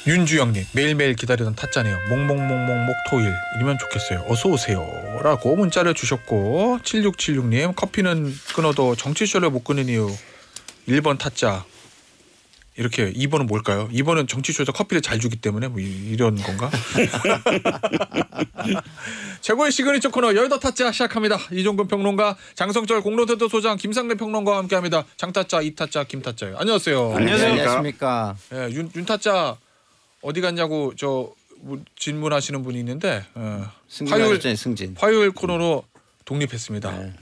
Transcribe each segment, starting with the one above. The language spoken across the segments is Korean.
윤주영님 매일매일 기다리던 타짜네요. 목목목목목 토일이면 좋겠어요. 어서 오세요라고 문자를 주셨고 7676님 커피는 끊어도 정치쇼를 못 끊는 이유 1번 타짜 이렇게 2번은 뭘까요? 2번은 정치쇼에서 커피를 잘 주기 때문에 뭐 이런 건가? 최고의 시그니처 코너 열더 타짜 시작합니다. 이종근 평론가 장성철 공로센터 소장 김상래 평론가와 함께합니다. 장타짜 이타짜 김타짜요. 안녕하세요. 안녕하십니까. 예, 윤 타짜 어디 갔냐고 질문하시는 분이 있는데 화요일 코너로 독립했습니다. 네.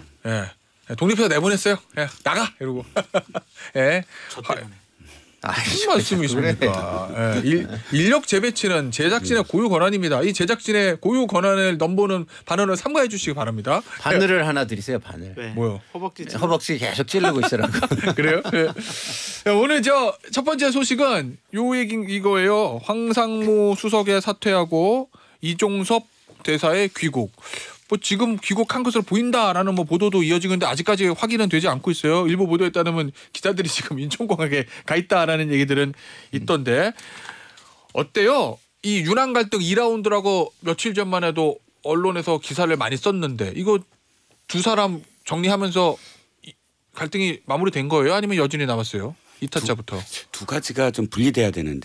예, 독립해서 내보냈어요. 예, 나가 이러고. 예. 저 때문에. 무슨 말씀이십니까? 예, 인력 재배치는 제작진의 고유 권한입니다. 이 제작진의 고유 권한을 넘보는 반언을 삼가해 주시기 바랍니다. 바늘을 하나 드리세요. 바늘. 네. 뭐요? 허벅지 계속 찌르고 있으라고. 그래요? 예. 오늘 첫 번째 소식은 요 얘기 이거예요. 황상무 수석의 사퇴하고 이종섭 대사의 귀국. 뭐 지금 귀국한 것으로 보인다라는 뭐 보도도 이어지고 있는데 아직까지 확인은 되지 않고 있어요. 일부 보도에 따르면 기자들이 지금 인천공항에 가 있다라는 얘기들은 있던데 어때요? 이 윤한 갈등 2라운드라고 며칠 전만 해도 언론에서 기사를 많이 썼는데 이거 두 사람 정리하면서 갈등이 마무리된 거예요? 아니면 여전히 남았어요? 이타짜부터. 두 가지가 좀 분리돼야 되는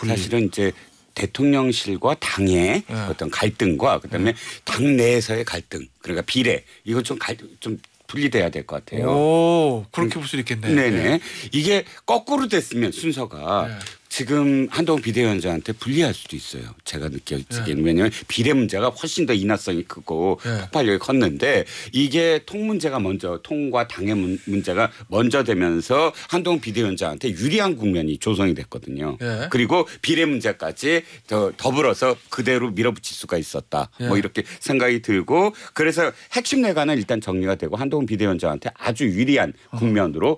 사실은 이제 대통령실과 당의 어떤 갈등과 그다음에 당 내에서의 갈등 그러니까 비례 이거 좀 분리돼야 될 것 같아요. 오, 그렇게 볼 수 있겠네요. 네네. 이게 거꾸로 됐으면 순서가 지금 한동훈 비대위원장한테 불리할 수도 있어요. 제가 느껴지기에는. 왜냐하면 비례 문제가 훨씬 더 인화성이 크고 폭발력이 컸는데 이게 통 문제가 먼저 통과 당의 문제가 먼저 되면서 한동훈 비대위원장한테 유리한 국면이 조성이 됐거든요. 그리고 비례 문제까지 더불어서 그대로 밀어붙일 수가 있었다. 뭐 이렇게 생각이 들고 그래서 핵심 내관은 일단 정리가 되고 한동훈 비대위원장한테 아주 유리한 국면으로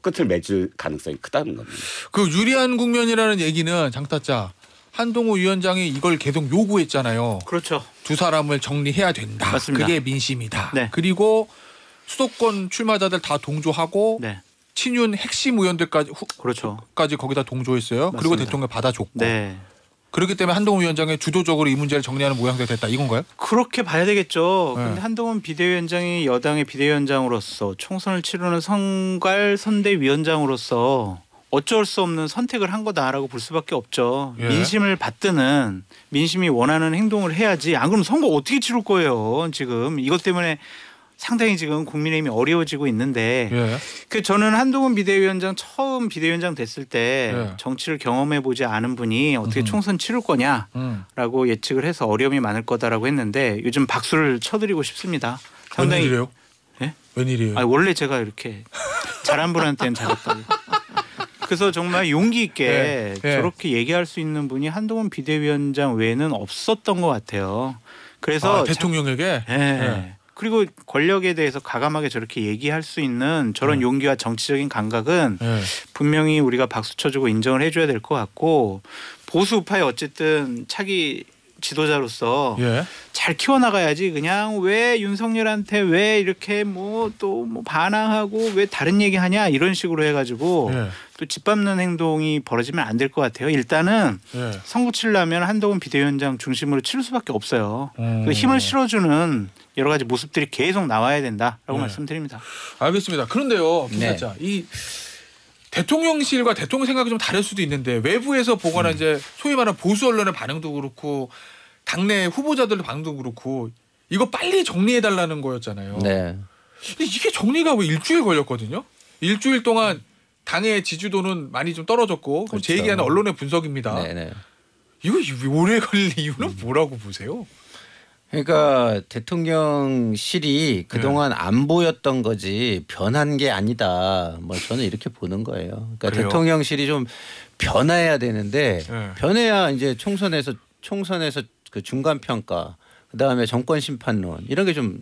끝을 맺을 가능성이 크다는 겁니다. 그 유리한 국면이라는 얘기는 장타짜 한동훈 위원장이 이걸 계속 요구했잖아요. 그렇죠. 두 사람을 정리해야 된다. 맞습니다. 그게 민심이다. 네. 그리고 수도권 출마자들 다 동조하고 네. 친윤 핵심 의원들까지 그렇죠. 까지 거기다 동조했어요. 맞습니다. 그리고 대통령 받아줬고. 네. 그렇기 때문에 한동훈 위원장이 주도적으로 이 문제를 정리하는 모양새가 됐다. 이건가요? 그렇게 봐야 되겠죠. 네. 근데 한동훈 비대위원장이 여당의 비대위원장으로서 총선을 치르는 선대위원장으로서 어쩔 수 없는 선택을 한 거다라고 볼 수밖에 없죠. 민심을 받드는 민심이 원하는 행동을 해야지. 안 그러면 선거 어떻게 치를 거예요. 지금 이것 때문에 상당히 지금 국민의힘이 어려워지고 있는데 저는 한동훈 비대위원장 처음 비대위원장 됐을 때 정치를 경험해 보지 않은 분이 어떻게 총선 치를 거냐라고 예측을 해서 어려움이 많을 거다라고 했는데 요즘 박수를 쳐드리고 싶습니다. 상당히 웬일이에요? 예? 웬일이에요? 아니, 원래 제가 이렇게 잘한 분한테는 잘했다고. 그래서 정말 용기 있게 저렇게 얘기할 수 있는 분이 한동훈 비대위원장 외에는 없었던 것 같아요. 그래서 대통령에게? 그리고 권력에 대해서 과감하게 저렇게 얘기할 수 있는 저런 용기와 정치적인 감각은 분명히 우리가 박수 쳐주고 인정을 해줘야 될 것 같고 보수 우파의 어쨌든 차기 지도자로서 잘 키워나가야지. 그냥 왜 윤석열한테 왜 이렇게 또 반항하고 왜 다른 얘기하냐 이런 식으로 해가지고 또 짓밟는 행동이 벌어지면 안 될 것 같아요. 일단은 선거 치려면 한동훈 비대위원장 중심으로 칠 수밖에 없어요. 그 힘을 실어주는 여러 가지 모습들이 계속 나와야 된다라고 말씀드립니다. 알겠습니다. 그런데요, 김사자 이 대통령실과 대통령 생각이 좀 다를 수도 있는데 외부에서 보거나 이제 소위 말하는 보수 언론의 반응도 그렇고 당내 후보자들의 반응도 그렇고 이거 빨리 정리해달라는 거였잖아요. 근데 이게 정리가 왜 일주일 걸렸거든요. 일주일 동안 당의 지지도는 많이 좀 떨어졌고 제 얘기하는 언론의 분석입니다. 이거 오래 걸릴 이유는 뭐라고 보세요? 그러니까 대통령실이 그동안 안 보였던 거지 변한 게 아니다. 뭐 저는 이렇게 보는 거예요. 그러니까 그래요? 대통령실이 좀 변해야 되는데 변해야 이제 총선에서 그 중간 평가 그다음에 정권 심판론 이런 게 좀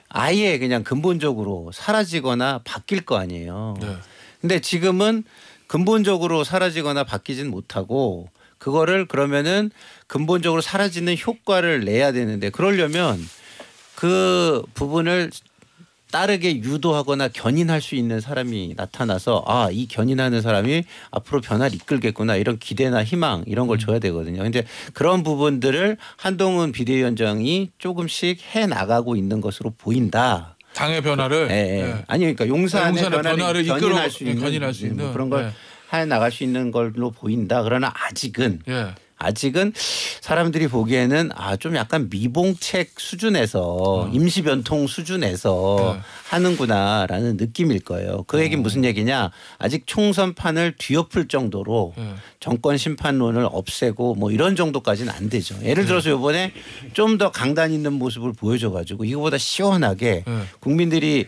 아예 그냥 근본적으로 사라지거나 바뀔 거 아니에요. 근데 지금은 근본적으로 사라지거나 바뀌진 못하고 그거를 그러면은 근본적으로 사라지는 효과를 내야 되는데 그러려면 그 부분을 따르게 유도하거나 견인할 수 있는 사람이 나타나서 이 견인하는 사람이 앞으로 변화를 이끌겠구나 이런 기대나 희망 이런 걸 줘야 되거든요. 근데 그런 부분들을 한동훈 비대위원장이 조금씩 해 나가고 있는 것으로 보인다. 당의 변화를. 네. 아니 그러니까 용산의 변화를 견인할 수 있는 뭐 그런 걸 해 나갈 수 있는 걸로 보인다. 그러나 아직은 사람들이 보기에는 좀 약간 미봉책 수준에서 임시변통 수준에서 하는구나라는 느낌일 거예요. 그 얘기는 무슨 얘기냐. 아직 총선판을 뒤엎을 정도로 정권 심판론을 없애고 뭐 이런 정도까지는 안 되죠. 예를 들어서 이번에 좀 더 강단 있는 모습을 보여줘가지고 이거보다 시원하게 국민들이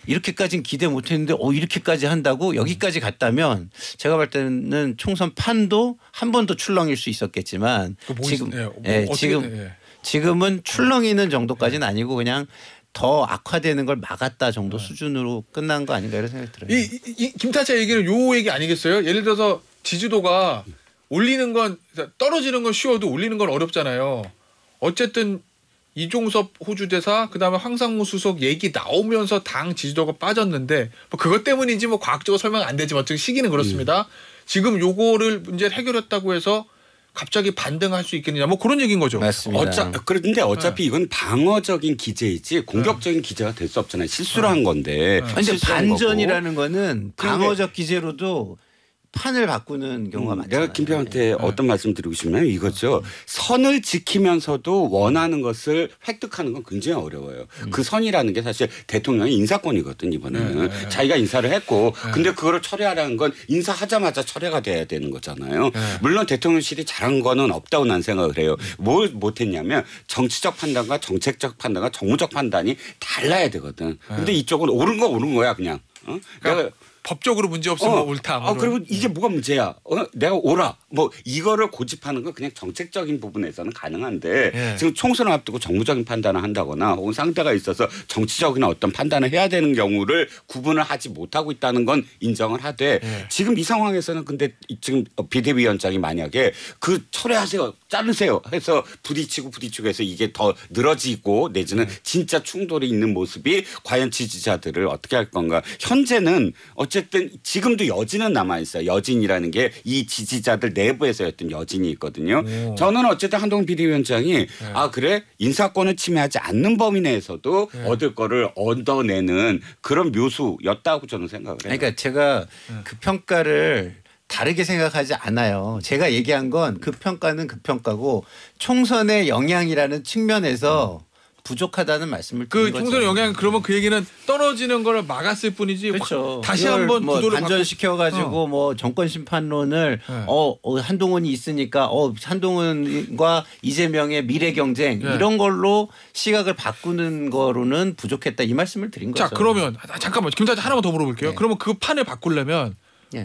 이렇게까지는 기대 못했는데 이렇게까지 한다고 여기까지 갔다면 제가 볼 때는 총선 판도 한 번 더 출렁일 수 있었겠지만 지금은 출렁이는 정도까지는 아니고 그냥 더 악화되는 걸 막았다 정도 수준으로 끝난 거 아닌가 이런 생각이 들어요. 이 김타차 얘기는 요 얘기 아니겠어요? 예를 들어서 지지도가 올리는 건 떨어지는 건 쉬워도 올리는 건 어렵잖아요. 어쨌든 이종섭 호주 대사 그다음에 황상무 수석 얘기 나오면서 당 지지도가 빠졌는데 뭐 그것 때문인지 뭐 과학적으로 설명 안 되지만 어쨌든 시기는 그렇습니다. 지금 요거를 문제를 해결했다고 해서 갑자기 반등할 수 있겠느냐 뭐 그런 얘기인 거죠. 맞습니다. 그런데 어차피 이건 방어적인 기제이지 공격적인 기제가 될 수 없잖아요. 실수를 한 건데. 근데 반전이라는 거는 방어적 기제로도 판을 바꾸는 경우가 많잖아요. 내가 김평한테 어떤 말씀 드리고 싶냐면 이거죠. 선을 지키면서도 원하는 것을 획득하는 건 굉장히 어려워요. 그 선이라는 게 사실 대통령의 인사권이거든 이번에는. 자기가 인사를 했고 근데 그거를 철회하라는 건 인사하자마자 철회가 돼야 되는 거잖아요. 물론 대통령실이 잘한 거는 없다고 난 생각을 해요. 뭘 못했냐면 정치적 판단과 정책적 판단과 정무적 판단이 달라야 되거든. 근데 이쪽은 옳은 거 옳은 거야 그냥. 그러니까 법적으로 문제 없으면 옳다. 그리고 이제 뭐가 문제야? 내가 옳아. 뭐 이거를 고집하는 건 그냥 정책적인 부분에서는 가능한데 지금 총선을 앞두고 정무적인 판단을 한다거나 혹은 상대가 있어서 정치적인 어떤 판단을 해야 되는 경우를 구분을 하지 못하고 있다는 건 인정을 하되 지금 이 상황에서는 근데 지금 비대위원장이 만약에 그 철회하세요. 자르세요 해서 부딪히고 해서 이게 더 늘어지고 내지는 진짜 충돌이 있는 모습이 과연 지지자들을 어떻게 할 건가. 현재는 어쨌든 지금도 여진은 남아있어요. 여진이라는 게 이 지지자들 내부에서였던 여진이 있거든요. 저는 어쨌든 한동훈 비대위원장이 그래 인사권을 침해하지 않는 범위 내에서도 얻을 거를 얻어내는 그런 묘수였다고 저는 생각을 해요. 그러니까 제가 그 평가를 다르게 생각하지 않아요. 제가 얘기한 건 그 평가는 그 평가고 총선의 영향이라는 측면에서 부족하다는 말씀을 드린 거죠. 총선의 영향 그러면 그 얘기는 떨어지는 걸 막았을 뿐이지. 그렇죠. 다시 한번 뭐 구도를 반전시켜가지고 뭐 정권 심판론을 한동훈이 있으니까 한동훈과 이재명의 미래 경쟁 이런 걸로 시각을 바꾸는 거로는 부족했다 이 말씀을 드린 거죠. 자 그러면 잠깐만 김대장 하나만 더 물어볼게요. 그러면 그 판을 바꾸려면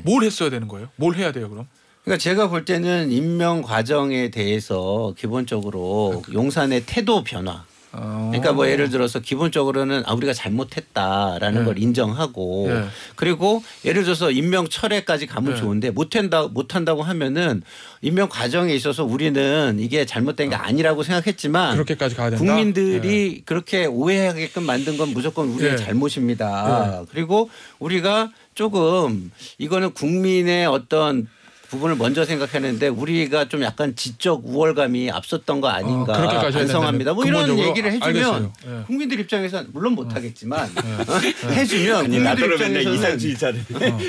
뭘 했어야 되는 거예요? 뭘 해야 돼요 그럼? 그러니까 제가 볼 때는 임명 과정에 대해서 기본적으로 용산의 태도 변화. 그러니까 뭐 예를 들어서 기본적으로는 우리가 잘못했다라는 걸 인정하고 그리고 예를 들어서 임명 철회까지 가면 좋은데 못한다고 하면은 임명 과정에 있어서 우리는 이게 잘못된 게 아니라고 생각했지만 그렇게까지 가야 된다? 국민들이 그렇게 오해하게끔 만든 건 무조건 우리의 잘못입니다. 그리고 우리가 조금 이거는 국민의 어떤 부분을 먼저 생각하는데 우리가 좀 약간 지적 우월감이 앞섰던 거 아닌가 반성합니다. 뭐 이런 얘기를 해주면 국민들 입장에서는 물론 못하겠지만 해주면 국민들 입장에서는 이상주의자는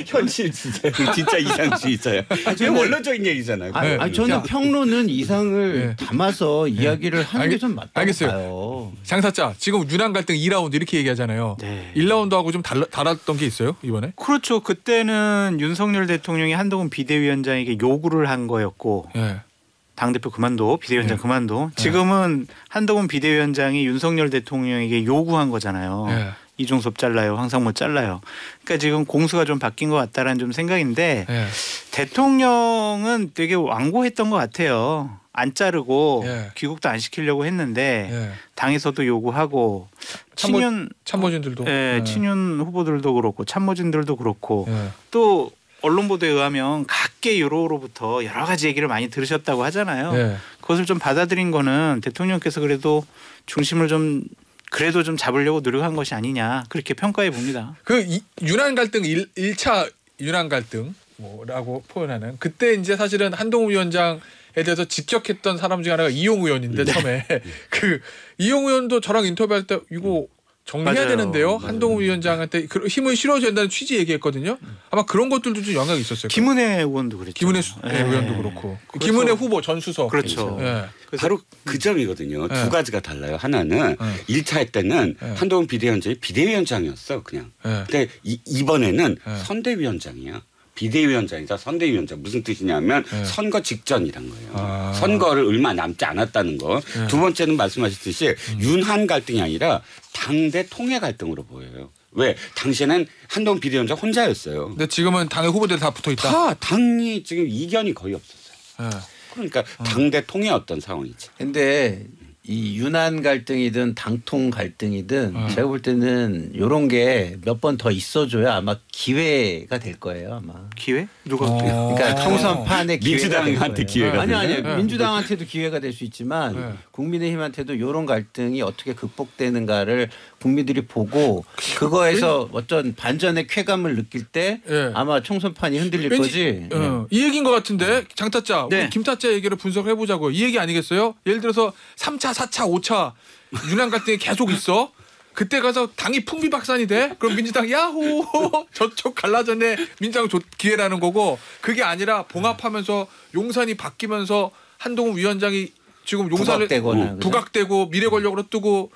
현실주의자 진짜 이상주의자야. 원론적인 얘기잖아요. 저는 평론은 이상을 담아서 이야기를 하는 게 좀 맞다고 봐요. 장사자 지금 윤한 갈등 2라운드 이렇게 얘기하잖아요. 1라운드하고 좀 달랐던 게 있어요 이번에? 그렇죠. 그때는 윤석열 대통령이 한동훈 비대위원장 에게 요구를 한 거였고 당대표 그만둬 비대위원장 그만둬. 지금은 한동훈 비대위원장이 윤석열 대통령에게 요구한 거잖아요. 이종섭 잘라요. 황상무 잘라요. 그러니까 지금 공수가 좀 바뀐 것 같다라는 좀 생각인데 대통령은 되게 완고했던 것 같아요. 안 자르고 귀국도 안 시키려고 했는데 당에서도 요구하고 참모진들도 친윤 후보들도 그렇고 참모진들도 그렇고 또 언론 보도에 의하면 각계 여로부터 여러 가지 얘기를 많이 들으셨다고 하잖아요. 그것을 좀 받아들인 거는 대통령께서 그래도 중심을 좀 그래도 좀 잡으려고 노력한 것이 아니냐 그렇게 평가해 봅니다. 그 윤한 갈등 1차 윤한 갈등 뭐라고 표현하는 그때 이제 사실은 한동훈 위원장에 대해서 직격했던 사람 중에 하나가 이용 의원인데 처음에 그 이용 의원도 저랑 인터뷰할 때 이거 정리해야 맞아요. 되는데요. 한동훈 위원장한테 힘을 실어줘야 된다는 취지 얘기했거든요. 아마 그런 것들도 좀 영향이 있었어요. 김은혜 의원도 그랬죠. 김은혜 의원도 그렇고 김은혜 후보 전 수석. 그렇죠. 예. 바로 그 점이거든요. 두 가지가 달라요. 하나는 1차 때는 한동훈 비대위원장이 비대위원장이었어 그냥. 근데 이번에는 선대위원장이야. 비대위원장이자 선대위원장 무슨 뜻이냐면 선거 직전이란 거예요. 선거를 얼마 남지 않았다는 거. 두 번째는 말씀하셨듯이 윤한 갈등이 아니라 당대 통해 갈등으로 보여요. 왜? 당시에는 한동훈 비대위원장 혼자였어요. 근데 지금은 당의 후보들 다 붙어 있다. 다 당이 지금 이견이 거의 없었어요. 그러니까 당대 통해 어떤 상황이지. 근데 이 윤한 갈등이든 당통 갈등이든 제가 볼 때는 이런 게 몇 번 더 있어줘야 아마 기회가 될 거예요 아마. 기회? 누가? 그러니까 총선판의 기회가 민주당한테 기회가 아니 되나요? 민주당한테도 기회가 될 수 있지만 국민의힘한테도 이런 갈등이 어떻게 극복되는가를 국민들이 보고 그거에서 어떤 반전의 쾌감을 느낄 때 아마 총선판이 흔들릴 거지. 이 얘기인 것 같은데 장타짜 네. 우리 김타짜 얘기를 분석해 보자고. 이 얘기 아니겠어요? 예를 들어서 3차 4차 5차 윤한 갈등이 계속 있어. 그때 가서 당이 풍비박산이 돼? 그럼 민주당 야호 저쪽 갈라졌네. 민주당 기회라는 거고 그게 아니라 봉합하면서 용산이 바뀌면서 한동훈 위원장이 지금 용산을 부각되고 미래 권력으로 뜨고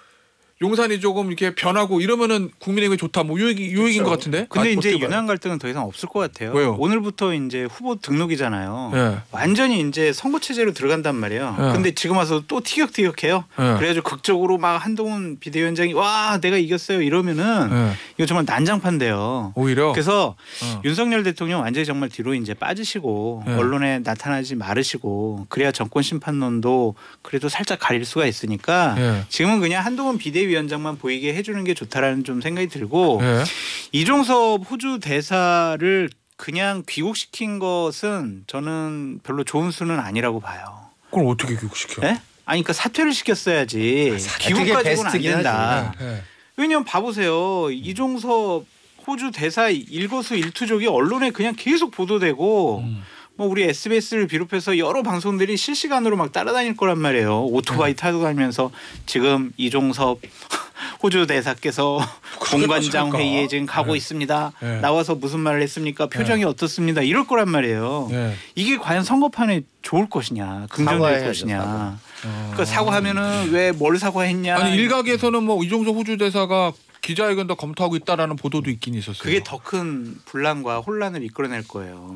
용산이 조금 이렇게 변하고 이러면은 국민에게 좋다. 뭐 요 얘기인 것 같은데. 근데 이제 윤한 갈등은 더 이상 없을 것 같아요. 왜요? 오늘부터 이제 후보 등록이잖아요. 네. 완전히 이제 선거 체제로 들어간단 말이에요. 네. 근데 지금 와서 또 티격태격해요. 그래가지고 극적으로 막 한동훈 비대위원장이 와 내가 이겼어요 이러면은 이거 정말 난장판돼요. 오히려. 그래서 윤석열 대통령 완전히 정말 뒤로 이제 빠지시고 언론에 나타나지 말으시고 그래야 정권 심판론도 그래도 살짝 가릴 수가 있으니까 지금은 그냥 한동훈 비대위원장만 보이게 해주는 게 좋다라는 좀 생각이 들고 이종섭 호주 대사를 그냥 귀국시킨 것은 저는 별로 좋은 수는 아니라고 봐요. 그걸 어떻게 교육시켜? 네? 아니 그러니까 사퇴를 시켰어야지. 귀국까지는 안 된다. 왜냐면 봐보세요. 이종섭 호주 대사 일거수일투족이 언론에 그냥 계속 보도되고 뭐 우리 SBS를 비롯해서 여러 방송들이 실시간으로 막 따라다닐 거란 말이에요. 오토바이 타고 다니면서 지금 이종섭 호주 대사께서 공관장 회의에 지금 가고 있습니다. 나와서 무슨 말을 했습니까? 표정이 어떻습니다. 이럴 거란 말이에요. 이게 과연 선거판에 좋을 것이냐, 긍정될 것이냐. 그러니까 사과하면은 왜 뭘 사과했냐. 아니 일각에서는 뭐 이종섭 호주 대사가 기자회견도 검토하고 있다라는 보도도 있긴 있었어요. 그게 더 큰 분란과 혼란을 이끌어낼 거예요.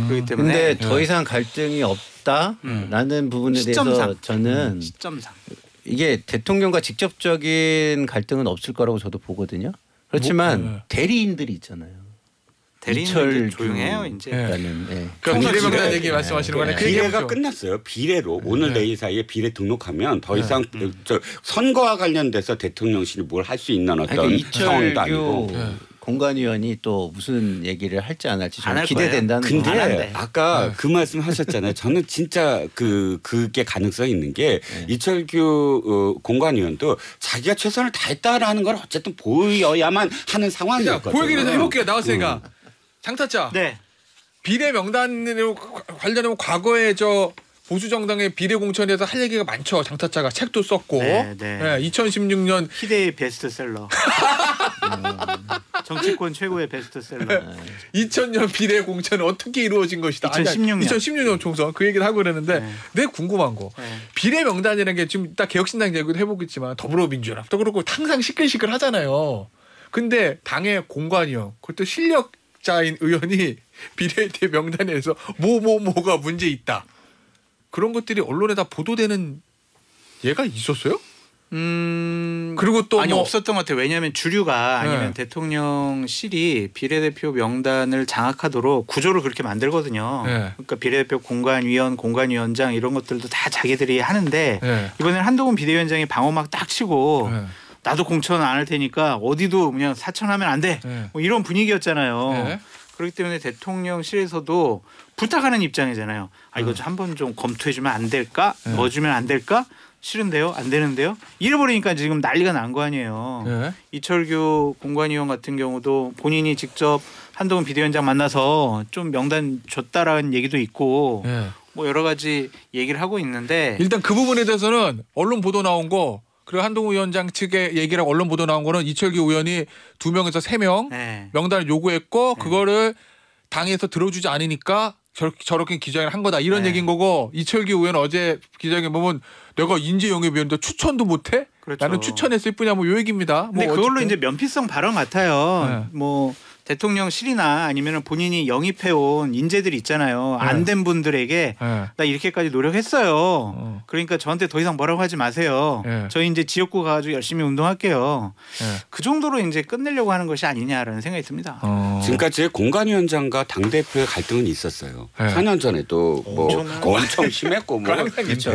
그렇기 때문에. 근데 더 이상 갈등이 없다라는 부분에 대해서 저는 시점상 이게 대통령과 직접적인 갈등은 없을 거라고 저도 보거든요. 그렇지만 대리인들이 있잖아요. 대리인들 조용해요 이제. 그러니까 비례명단 얘기 말씀하시는 거네. 비례가 끝났어요. 비례로 오늘 내일 사이에 비례 등록하면 더 이상 저 선거와 관련돼서 대통령실이 뭘 할 수 있는 어떤 상황도 아니고. 공관위원이 또 무슨 얘기를 할지 안 할지 좀 기대된다는. 근데 아까 그 말씀 하셨잖아요. 저는 진짜 그게 가능성이 있는 게 이철규 공관위원도 자기가 최선을 다했다라는 걸 어쨌든 보여야만 하는 상황이었거든요. 보여기를 해볼게요. 나왔으니까. 장타짜. 네. 비례 명단으로 관련하면 과거에 저 보수 정당의 비례 공천에서 할 얘기가 많죠. 장타짜가 책도 썼고. 2016년 희대의 베스트셀러. 정치권 최고의 베스트셀러. 2000년 비례 공천은 어떻게 이루어진 것이다. 2016년. 2016년 총선 그 얘기를 하고 그러는데 내 궁금한 거. 비례 명단이라는 게 지금 딱 개혁신당 얘기도 해보겠지만 더불어민주연합도 그렇고 항상 시끌시끌 하잖아요. 근데 당의 공관위원 그것도 실력자인 의원이 비례대 명단에서 뭐가 문제 있다. 그런 것들이 언론에 다 보도되는 예가 있었어요? 그리고 또 아니 없었던 것 같아요. 왜냐하면 주류가 아니면 대통령실이 비례대표 명단을 장악하도록 구조를 그렇게 만들거든요. 그러니까 비례대표 공관위원, 공관위원장 이런 것들도 다 자기들이 하는데 이번에는 한동훈 비대위원장이 방어막 딱 치고 나도 공천 안 할 테니까 어디도 그냥 사천하면 안 돼. 뭐 이런 분위기였잖아요. 그렇기 때문에 대통령실에서도 부탁하는 입장이잖아요. 아 이거 한번 좀 검토해주면 안 될까? 넣어주면 안 될까? 싫은데요? 안 되는데요? 이래버리니까 지금 난리가 난 거 아니에요. 네. 이철규 공관위원 같은 경우도 본인이 직접 한동훈 비대위원장 만나서 좀 명단 줬다라는 얘기도 있고 네. 뭐 여러 가지 얘기를 하고 있는데 일단 그 부분에 대해서는 언론 보도 나온 거 그리고 한동훈 위원장 측의 얘기랑 언론 보도 나온 거는 이철규 의원이 2명에서 3명 네. 명단을 요구했고 그거를 당에서 들어주지 않으니까 저렇게 기자회견을 한 거다 이런 네. 얘기인 거고 이철규 의원 어제 기자회견 보면 내가 인재영입위원인데 추천도 못해? 그렇죠. 나는 추천했을 뿐이야 뭐 요 얘기입니다. 근데 뭐 그걸로 어쨌든. 이제 면피성 발언 같아요. 네. 뭐 대통령실이나 아니면 본인이 영입해온 인재들이 있잖아요. 네. 안 된 분들에게 네. 나 이렇게까지 노력했어요. 그러니까 저한테 더 이상 뭐라고 하지 마세요. 네. 저희 이제 지역구 가가지고 열심히 운동할게요. 네. 그 정도로 이제 끝내려고 하는 것이 아니냐라는 생각이 듭니다. 지금까지 공관위원장과 당대표의 갈등은 있었어요. 네. 4년 전에도 뭐 엄청 심했고 뭐 그렇죠.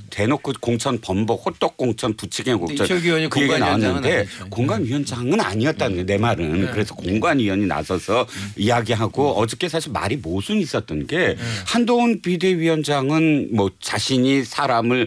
대놓고 공천 번복, 호떡 공천, 부치개 공천 이철규 의원이 그 얘기가 공관위원장은 나왔는데 아니죠. 공관위원장은 아니었다는 거예요. 내 말은. 그래서 공관위원이 나서서 이야기하고 어저께 사실 말이 모순 있었던 게 한동훈 비대위원장은 뭐 자신이 사람을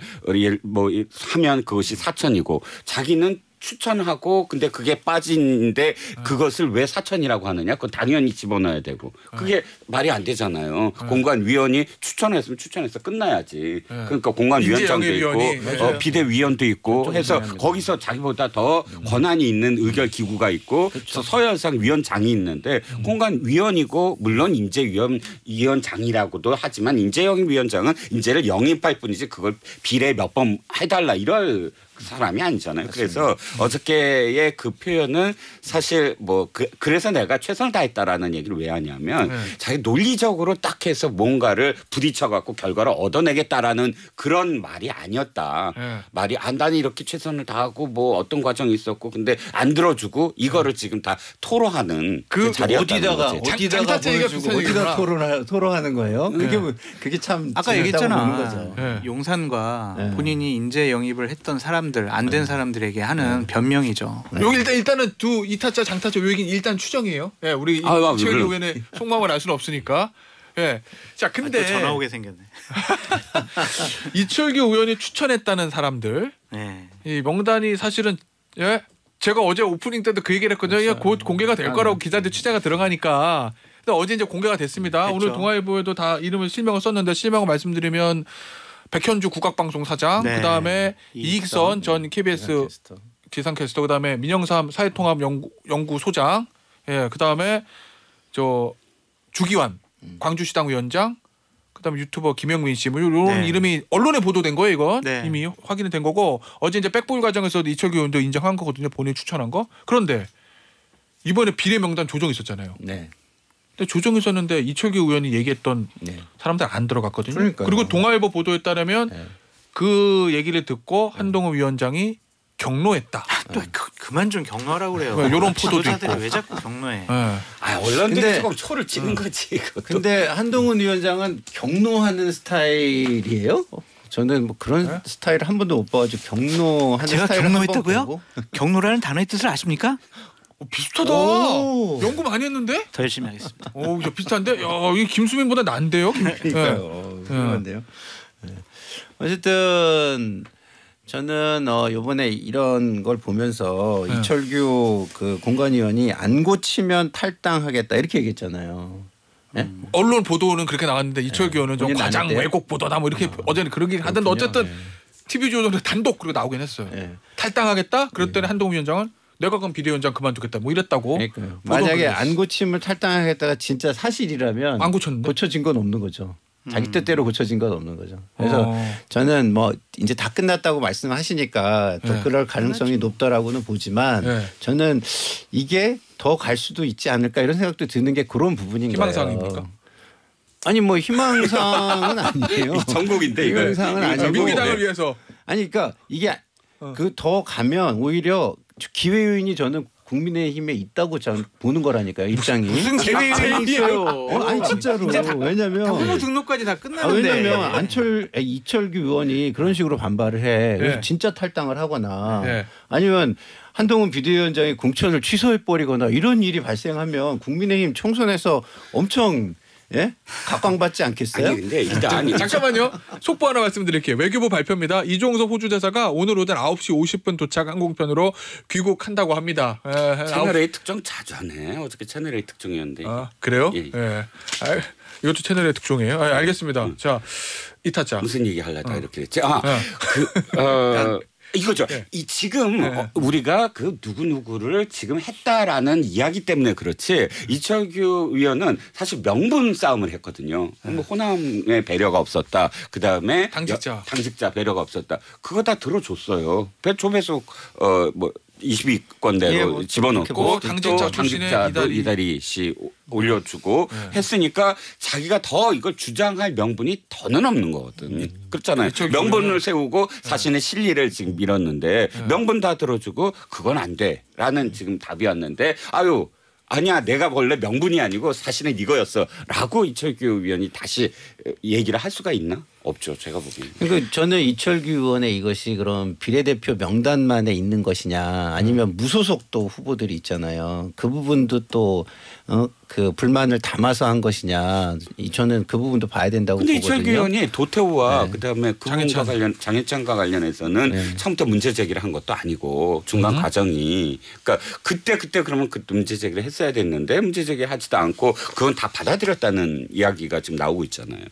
뭐 하면 그것이 사천이고 자기는 추천하고 근데 그게 빠진데 그것을 왜 사천이라고 하느냐? 그건 당연히 집어넣어야 되고 그게 말이 안 되잖아요. 공관위원이 추천했으면 추천해서 끝나야지. 그러니까 공관위원장도 있고 비대위원도 있고 해서 거기서 자기보다 더 권한이 있는 의결 기구가 있고 그래서 서열상 위원장이 있는데 공관위원이고 물론 인재위원장이라고도 하지만 인재영입 위원장은 인재를 영입할 뿐이지 그걸 비례 몇 번 해달라 이럴 사람이 아니잖아요. 그래서 어저께의 그 표현은 사실 뭐 그래서 내가 최선을 다했다라는 얘기를 왜 하냐면 자기 논리적으로 딱 해서 뭔가를 부딪혀 갖고 결과를 얻어내겠다라는 그런 말이 아니었다. 말이 나는 이렇게 최선을 다하고 뭐 어떤 과정이 있었고 근데 안 들어주고 이거를 지금 다 토로하는 그 자리였다는 거지. 어디다 토로하는 거예요? 그게 참 아까 얘기했잖아. 거죠. 용산과 본인이 인재 영입을 했던 사람들 안 된 사람들에게 하는 변명이죠. 여기 일단은 두 2타짜 장타짜 요 얘기는 일단 추정이에요. 예, 우리 이철규 의원의 속마음을 알 수는 없으니까. 예. 자, 근데 전화 오게 생겼네. 이철규 의원이 추천했다는 사람들. 네. 이 명단이 사실은 예. 제가 어제 오프닝 때도 그 얘기를 했거든요. 곧 공개가 될 거라고 기자들 취재가 들어가니까. 근데 어제 이제 공개가 됐습니다. 됐죠. 오늘 동아일보에도 다 이름을 실명을 썼는데 실명을 말씀드리면 백현주 국악방송 사장, 네. 그다음에 이익선 전 KBS 기상캐스터, 그다음에 민영삼 사회통합 연구소장, 예, 그다음에 저 주기환 광주시당 위원장, 그다음에 유튜버 김영민 씨, 뭐 이런 네. 이름이 언론에 보도된 거예요. 이건 네. 이미 확인이 된 거고 어제 이제 백보일 과정에서도 이철규 의원도 인정한 거거든요. 본인이 추천한 거. 그런데 이번에 비례 명단 조정 있었잖아요. 네. 근데 조정이 있었는데 이철규 의원이 얘기했던 사람들 안 들어갔거든요. 그러니까요. 그리고 동아일보 보도에 따르면 그 얘기를 듣고 한동훈 위원장이 경로했다. 또 그만 좀 경로하라고 그래요. 이런 포도도 있고. 왜 자꾸 경로해? 언론들이 조금 초를 치는 거지. 근데 한동훈 위원장은 경로하는 스타일이에요? 저는 뭐 그런 스타일을 한 번도 못 봐가지고 경로하는 제가 스타일을 경로했다고요? 경로라는 단어의 뜻을 아십니까? 비슷하다. 연구 많이 했는데? 더 열심히 하겠습니다. 오, 비슷한데? 야, 이 김수민보다 난데요? 그러니까요. 훌륭한데요. 어쨌든 저는 이번에 이런 걸 보면서 이철규 그 공관위원이 안 고치면 탈당하겠다 이렇게 얘기했잖아요. 네? 언론 보도는 그렇게 나왔는데 이철규 의원은 좀 과장 왜곡 보도다 뭐 이렇게 어제는 그러긴 하던데 어쨌든 TV 조선에 단독 그리고 나오긴 했어요. 탈당하겠다? 그랬더니 한동훈 위원장은 내가 그럼 비대위원장 그만두겠다 뭐 이랬다고. 만약에 안 고치면 탈당하겠다가 진짜 사실이라면 안 고쳤는데? 고쳐진 건 없는 거죠. 자기 뜻대로 고쳐진 건 없는 거죠. 그래서 저는 뭐 이제 다 끝났다고 말씀하시니까 더 그럴 가능성이 높다라고는 보지만 저는 이게 더 갈 수도 있지 않을까 이런 생각도 드는 게 그런 부분인 희망사항입니까? 거예요. 아니 뭐 희망사항은 아니에요. 전국인데 이거. 희망사항은 아니고. 민주당을 위해서. 아니 그러니까 이게 그 더 가면 오히려 기회요인이 저는 국민의힘에 있다고 저는 보는 거라니까요. 입장이. 무슨 기회요인이 있어요? 아니 진짜로. 왜냐면 후보 등록까지 다 끝나는데. 왜냐면 이철규 의원이 그런 식으로 반발을 해. 그래서 진짜 탈당을 하거나 아니면 한동훈 비대위원장이 공천을 취소해버리거나 이런 일이 발생하면 국민의힘 총선에서 엄청 예? 각광받지 않겠어요? 아니 근데 일단 잠깐만요. 속보 하나 말씀드릴게요. 외교부 발표입니다. 이종섭 호주 대사가 오늘 오전 9시 50분 도착 한국편으로 귀국한다고 합니다. 채널A 특종 자주 하네. 어저께 채널A 특종이었는데. 아, 그래요? 예. 예. 이것도 채널의 특종이에요. 알겠습니다. 자, 이 타짜. 무슨 얘기 하려다 이렇게 됐지? 이거죠. 네. 이 지금 우리가 그 누구누구를 지금 했다라는 이야기 때문에 그렇지 이철규 위원은 사실 명분 싸움을 했거든요. 뭐 호남의 배려가 없었다. 그다음에 당직자 배려가 없었다. 그거 다 들어줬어요. 조배속 뭐 20위권대로 집어넣고 당직자 당직자도 이다리 씨 올려주고 했으니까 자기가 더 이걸 주장할 명분이 더는 없는 거거든요. 그렇잖아요. 명분을 세우고 자신의 실리를 지금 밀었는데 명분 다 들어주고 그건 안 돼라는 지금 답이 왔는데 아니야 내가 원래 명분이 아니고 사실은 이거였어라고 이철규 의원이 다시 얘기를 할 수가 있나? 없죠. 제가 보기에는. 그러니까 저는 이철규 의원의 이것이 그럼 비례대표 명단만에 있는 것이냐 아니면 무소속도 후보들이 있잖아요. 그 부분도 또 그 불만을 담아서 한 것이냐 저는 그 부분도 봐야 된다고 보거든요. 근데 이철규 의원이 도태우와 그다음에 장해찬과 관련해서는 처음부터 문제 제기를 한 것도 아니고 중간 과정이 그러니까 그때 그러면 그 문제 제기를 했어야 됐는데 문제 제기하지도 않고 그건 다 받아들였다는 이야기가 지금 나오고 있잖아요.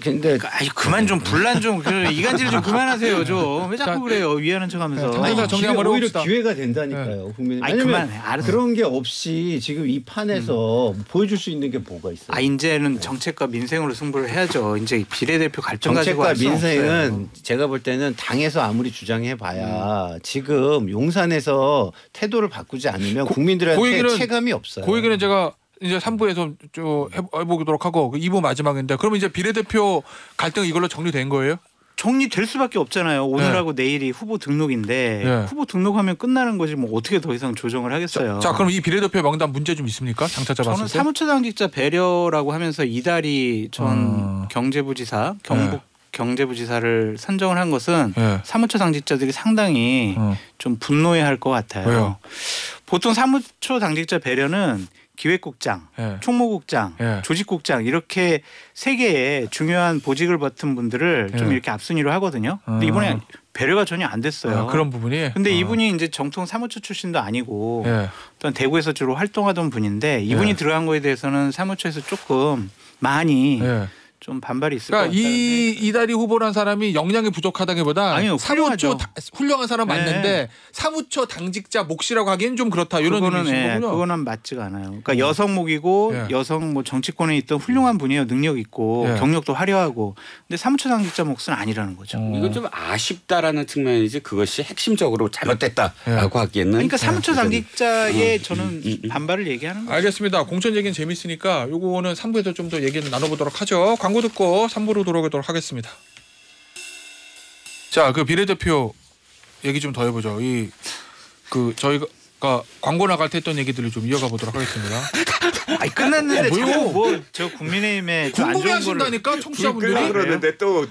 근데 그만 좀 분란 좀 이간질 좀 그만하세요 좀. 왜 자꾸 그래요 위하는 척하면서. 정리하면 오히려 기회가 된다니까요. 국민. 그만. 그런 게 없이 지금 이 판에서 보여줄 수 있는 게 뭐가 있어요? 이제는 정책과 민생으로 승부를 해야죠. 이제 비례대표 갈등 가지고 정책과 민생은 제가 볼 때는 당에서 아무리 주장해봐야 지금 용산에서 태도를 바꾸지 않으면 국민들한테 체감이 없어요. 그 얘기는 제가 이제 3부에서 좀 해보도록 하고 2부 마지막인데 그러면 이제 비례대표 갈등 이걸로 정리된 거예요? 정리될 수밖에 없잖아요. 오늘하고 내일이 후보 등록인데 후보 등록하면 끝나는 거지 뭐 어떻게 더 이상 조정을 하겠어요. 자 그럼 이 비례대표 명단 문제 좀 있습니까? 당사자 봤을 때. 저는 사무처 당직자 배려라고 하면서 이다리 전 경제부지사 경북 경제부지사를 선정을 한 것은 사무처 당직자들이 상당히 좀 분노해할 것 같아요. 왜요? 보통 사무처 당직자 배려는 기획국장, 총무국장, 조직국장 이렇게 세 개의 중요한 보직을 맡은 분들을 좀 이렇게 앞순위로 하거든요. 근데 이번에 배려가 전혀 안 됐어요. 그런 부분이. 근데 이분이 이제 정통 사무처 출신도 아니고 어떤 대구에서 주로 활동하던 분인데 이분이 들어간 거에 대해서는 사무처에서 조금 많이 좀 반발이 있을 것 같아요. 이다리 후보란 사람이 역량이 부족하다기보다 아니요, 사무처 훌륭한 사람 맞는데 사무처 당직자 몫이라고 하기엔 좀 그렇다 이런 의미시군요. 그거는 맞지가 않아요. 그러니까 여성목이고 여성 뭐 정치권에 있던 훌륭한 분이에요. 능력 있고 경력도 화려하고. 근데 사무처 당직자 몫은 아니라는 거죠. 이건 좀 아쉽다라는 측면이지 그것이 핵심적으로 잘못됐다라고 하기에는. 그러니까 사무처 당직자에 저는 반발을 얘기하는 거죠. 알겠습니다. 공천 얘기는 재밌으니까 요거는 3부에서 좀 더 얘기를 나눠보도록 하죠. 광고 듣고 3부로 돌아오도록 하겠습니다. 자, 그 비례대표 얘기 좀 더 해보죠. 저희가 광고 나갈 때 했던 얘기들을 좀 이어가 보도록 하겠습니다. 끝났는데 저 국민의힘에 궁금해하신다니까 청취자분들이. 그러는데 또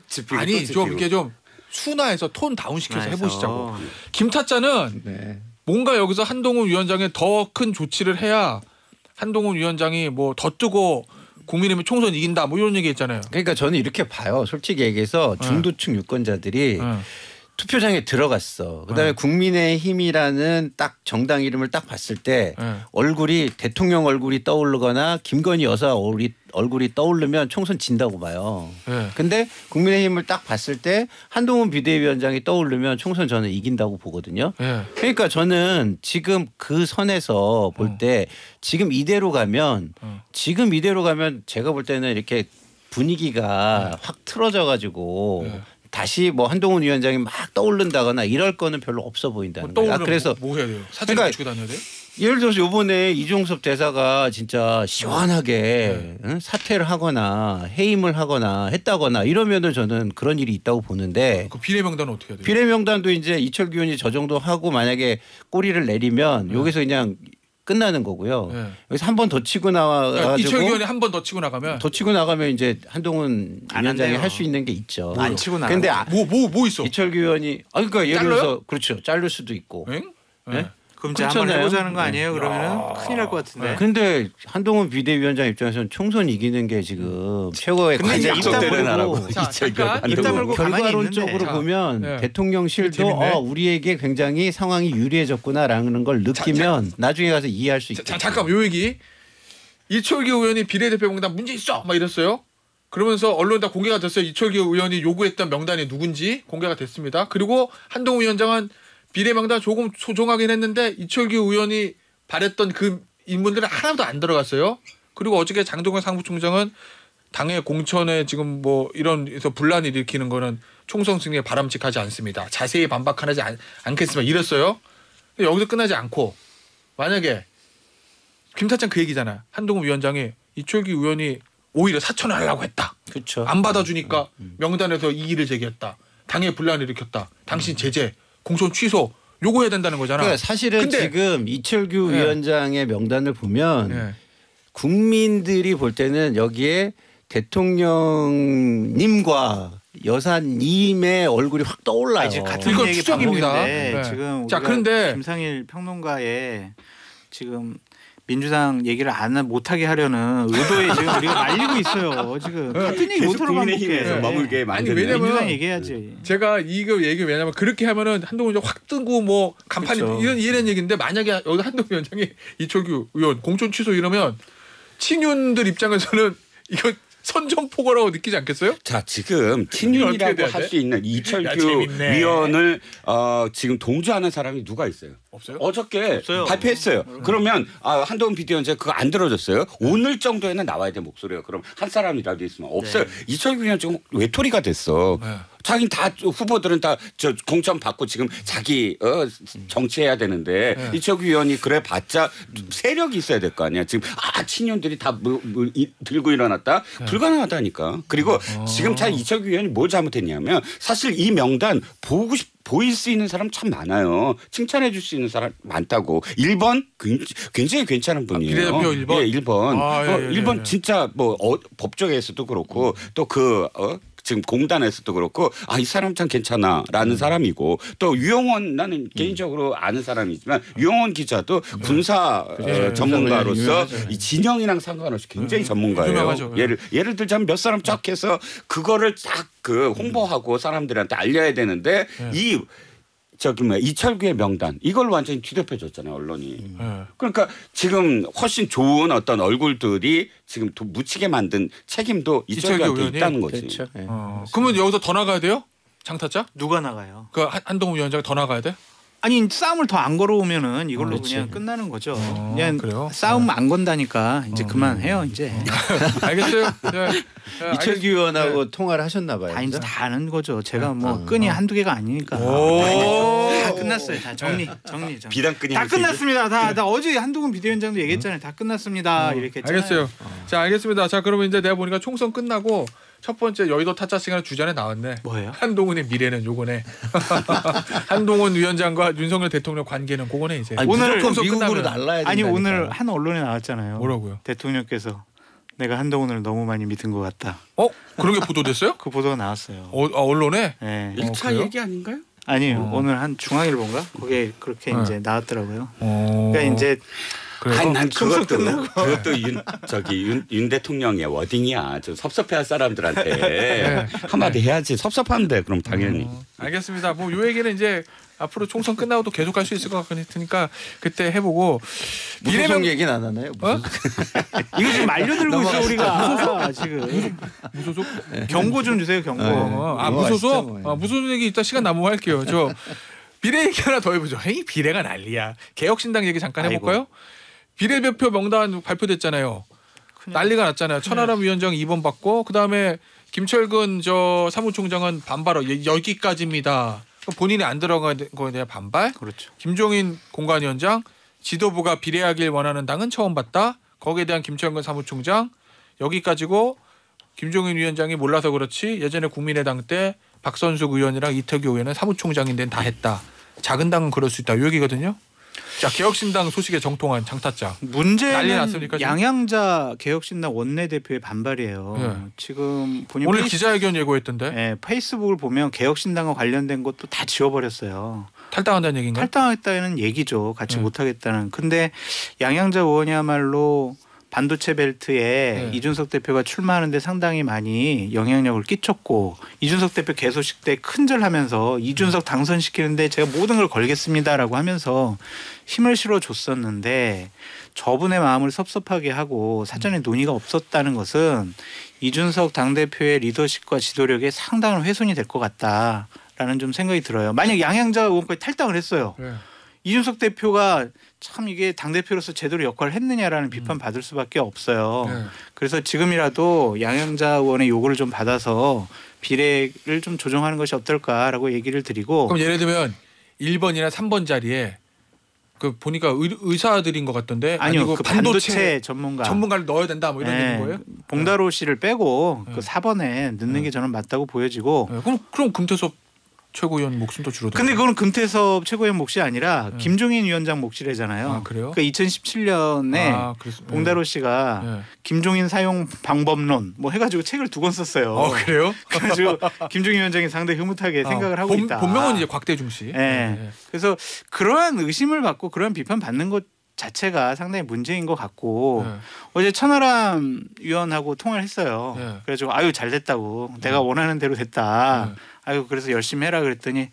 짚히고 아니 좀 이렇게 좀 순화해서 톤 다운시켜서 해보시자고. 김타짜는 뭔가 여기서 한동훈 위원장의 더 큰 조치를 해야 한동훈 위원장이 뭐 더 뜨고 국민의힘이 총선 이긴다 뭐 이런 얘기 했잖아요. 그러니까 저는 이렇게 봐요. 솔직히 얘기해서 중도층 유권자들이 투표장에 들어갔어. 그다음에 국민의힘이라는 딱 정당 이름을 딱 봤을 때 얼굴이 대통령 얼굴이 떠오르거나 김건희 여사 얼굴이 떠오르면 총선 진다고 봐요. 근데 국민의힘을 딱 봤을 때 한동훈 비대위원장이 떠오르면 총선 저는 이긴다고 보거든요. 그러니까 저는 지금 그 선에서 볼 때 지금 이대로 가면 제가 볼 때는 이렇게 분위기가 확 틀어져 가지고 다시 뭐 한동훈 위원장이 막 떠오른다거나 이럴 거는 별로 없어 보인다는 거예요. 그래서 뭐 해야 돼요? 사진 붙이고 다녀야 돼요? 예를 들어서 이번에 이종섭 대사가 진짜 시원하게 사퇴를 하거나 해임을 하거나 했다거나 이러면은 저는 그런 일이 있다고 보는데 그 비례 명단은 어떻게 해야 돼요? 비례 명단도 이제 이철규 의원이 저 정도 하고 만약에 꼬리를 내리면 여기서 그냥 끝나는 거고요. 여기서 한 번 더 치고 나와가지고 이철규 의원이 한 번 더 치고 나가면 이제 한동훈 위원장이 할 수 있는 게 있죠. 안 치고 나가. 근데 뭐 있어? 이철규 의원이 그러니까 예를 들어서 그렇죠. 자를 수도 있고. 그럼 이제 한번 해보자는 거 아니에요? 그러면은 큰일 날 것 같은데. 근데 한동훈 비대위원장 입장에서는 총선 이기는 게 지금 최고의 과제라고. 결과론적으로 보면 대통령실도 우리에게 굉장히 상황이 유리해졌구나라는 걸 느끼면 나중에 가서 이해할 수 있겠죠. 잠깐만 요 얘기. 이철규 의원이 비례대표 명단 문제 있어 막 이랬어요. 그러면서 언론 다 공개가 됐어요. 이철규 의원이 요구했던 명단이 누군지 공개가 됐습니다. 그리고 한동훈 위원장은 비례 명단 조금 소중하긴 했는데 이철규 의원이 바랬던 그 인물들은 하나도 안 들어갔어요. 그리고 어저께 장동건 사무총장은 당의 공천에 지금 뭐 이런에서 분란을 일으키는 거는 총선 승리에 바람직하지 않습니다. 자세히 반박하지 않겠습니다. 이랬어요. 여기서 끝나지 않고 만약에 김타찬 그 얘기잖아요. 한동훈 위원장이 이철규 의원이 오히려 사천을 하려고 했다. 그렇죠. 안 받아주니까 명단에서 이의를 제기했다. 당의 분란을 일으켰다. 당신 제재, 공천 취소 요구해야 된다는 거잖아. 그러니까 사실은 근데, 지금 이철규 위원장의 명단을 보면 국민들이 볼 때는 여기에 대통령님과 여사님의 얼굴이 확 떠올라요. 이제 같은 이거 얘기 추적입니다. 지금 자, 그런데 김상일 평론가의 지금 민주당 얘기를 못하게 하려는 의도에 지금 우리가 말리고 있어요. 지금 같은 얘기 못하러 반복해. 머물게 만드는. 왜냐면 민주당 얘기해야지. 제가 이거 얘기 왜냐면 그렇게 하면은 한동훈 위원장 확 뜨고 뭐 간판이 그렇죠. 이런 얘기인데 만약에 여기 한동훈 위원장이 이철규 의원 공천 취소 이러면 친윤들 입장에서는 이거 선전포고라고 느끼지 않겠어요? 자, 지금 친윤이라고 할 수 있는 이철규 위원을 지금 동조하는 사람이 누가 있어요? 없어요? 어저께 없어요. 발표했어요. 그러면 한동훈 비대위원장 그거 안 들어줬어요? 오늘 정도에는 나와야 될 목소리가 그럼 한 사람이라도 있으면 없어요. 이철규 위원장 외톨이가 됐어. 자기는 다 후보들은 다 저 공천 받고 지금 자기 정치해야 되는데 이철규 의원이 그래 봤자 세력이 있어야 될 거 아니야. 지금 친윤들이 다 들고 일어났다. 불가능하다니까. 그리고 지금 참 이철규 의원이 뭘 잘못했냐면 사실 이 명단 보일 수 있는 사람 참 많아요. 칭찬해 줄 수 있는 사람 많다고. 1번 굉장히 괜찮은 분이에요. 비례대표 1번? 예, 1번. 1번 진짜 뭐 법조계에서도 그렇고 또 지금 공단에서도 그렇고 이 사람 참 괜찮아라는 사람이고 또 유영원 나는 개인적으로 아는 사람이지만 유영원 기자도 군사 전문가로서 이 진영이랑 상관없이 굉장히 전문가예요. 예를 들자면 몇 사람 쫙 해서 그거를 딱 홍보하고 사람들한테 알려야 되는데 이철규의 명단 이걸 완전히 뒤덮여줬잖아요 언론이. 그러니까 지금 훨씬 좋은 어떤 얼굴들이 지금 묻히게 만든 책임도 이철규한테 있다는 거지. 그렇죠. 그러면 여기서 더 나가야 돼요? 장타자? 누가 나가요? 그 한동훈 위원장이 더 나가야 돼? 아니 싸움을 더 안 걸어오면은 이걸로 그냥 끝나는 거죠. 그냥 그래요? 싸움 안 건다니까 이제 그만해요 이제. 알겠어요. 이철규 의원하고 통화를 하셨나 봐요. 다 이제 다 아는 거죠. 제가 뭐 끈이 한두 개가 아니니까. 다 끝났어요. 다 정리. 비단끈이 다 끝났습니다. 다 어제 한동훈 비대위원장도 얘기했잖아요. 다 끝났습니다. 이렇게 했잖아요. 알겠어요. 자 알겠습니다. 자 그러면 이제 내가 보니까 총선 끝나고 첫 번째 여의도 타짜 시간에 주전에 나왔네. 뭐예요? 한동훈의 미래는 요거네. 한동훈 위원장과 윤석열 대통령 관계는 그거네 이제. 오늘 미국으로 날라야 된다니까. 아니 오늘 한 언론에 나왔잖아요. 뭐라고요? 대통령께서 내가 한동훈을 너무 많이 믿은 것 같다. 그런 게 보도됐어요? 그 보도가 나왔어요. 언론에? 네. 1차 얘기 아닌가요? 아니요. 오늘 한 중앙일보인가? 거기에 그렇게 이제 나왔더라고요. 그러니까 이제 난 그것도 윤 대통령의 워딩이야. 좀 섭섭해할 사람들한테 한마디 해야지. 섭섭한데 그럼 당연히. 알겠습니다. 뭐 요 얘기는 이제 앞으로 총선 끝나고도 계속 할 수 있을 것 같으니까 그때 해보고. 무소속 얘기는 안 하나요? 이거 지금 말려들고 있어 우리가. 지금 무소속? 경고 좀 주세요. 경고. 무소속? 무소속 얘기 이따 시간 남으면 할게요. 저 비례 얘기 하나 더 해보죠. 비례가 난리야. 개혁신당 얘기 잠깐 해볼까요? 비례대표 명단 발표됐잖아요. 난리가 났잖아요. 천하람 위원장 2번 받고 그다음에 김철근 사무총장은 반발. 여기까지입니다. 본인이 안 들어간 거에 대한 반발. 그렇죠. 김종인 공관위원장 지도부가 비례하길 원하는 당은 처음 봤다. 거기에 대한 김철근 사무총장 여기까지고 김종인 위원장이 몰라서 그렇지 예전에 국민의당 때 박선숙 의원이랑 이태규 의원은 사무총장인데 다 했다. 작은 당은 그럴 수 있다. 이 얘기거든요. 자 개혁신당 소식에 정통한 장타짜. 문제는 양양자 개혁신당 원내대표의 반발이에요. 지금 본인 오늘 기자회견 예고했던데. 페이스북을 보면 개혁신당과 관련된 것도 다 지워버렸어요. 탈당한다는 얘기인가요? 탈당하겠다는 얘기죠. 같이 못하겠다는. 근데 양양자 의원이야말로 반도체 벨트에 이준석 대표가 출마하는데 상당히 많이 영향력을 끼쳤고 이준석 대표 개소식 때 큰절하면서 이준석 당선시키는데 제가 모든 걸 걸겠습니다라고 하면서 힘을 실어줬었는데 저분의 마음을 섭섭하게 하고 사전에 논의가 없었다는 것은 이준석 당대표의 리더십과 지도력에 상당한 훼손이 될 것 같다라는 좀 생각이 들어요. 만약 양양자 의원까지 탈당을 했어요. 이준석 대표가 참 이게 당대표로서 제대로 역할을 했느냐라는 비판 받을 수밖에 없어요. 그래서 지금이라도 양양자 의원의 요구를 좀 받아서 비례를 좀 조정하는 것이 어떨까라고 얘기를 드리고. 그럼 예를 들면 1번이나 3번 자리에 그 보니까 의사들인 것 같던데 아니요 그 반도체 전문가를 넣어야 된다 뭐 이런 얘기인 거예요? 봉다로 씨를 빼고 그 4번에 넣는 게 저는 맞다고 보여지고. 그럼 금태섭 최고위원 목숨도 줄어들어. 근데 그건 금태섭 최고위원 몫이 아니라 김종인 위원장 몫이래잖아요. 아, 그래요? 그러니까 2017년에 봉다로 씨가 김종인 사용 방법론 뭐 해가지고 책을 2권 썼어요. 그래요? 그래가지고 김종인 위원장이 상당히 흐뭇하게 생각을 하고 있다. 본명은 이제 곽대중 씨. 그래서 그러한 의심을 받고 그러한 비판 받는 것 자체가 상당히 문제인 것 같고 어제 천하람 위원하고 통화를 했어요. 그래가지고 아유 잘 됐다고 내가 원하는 대로 됐다. 아유 그래서 열심히 해라 그랬더니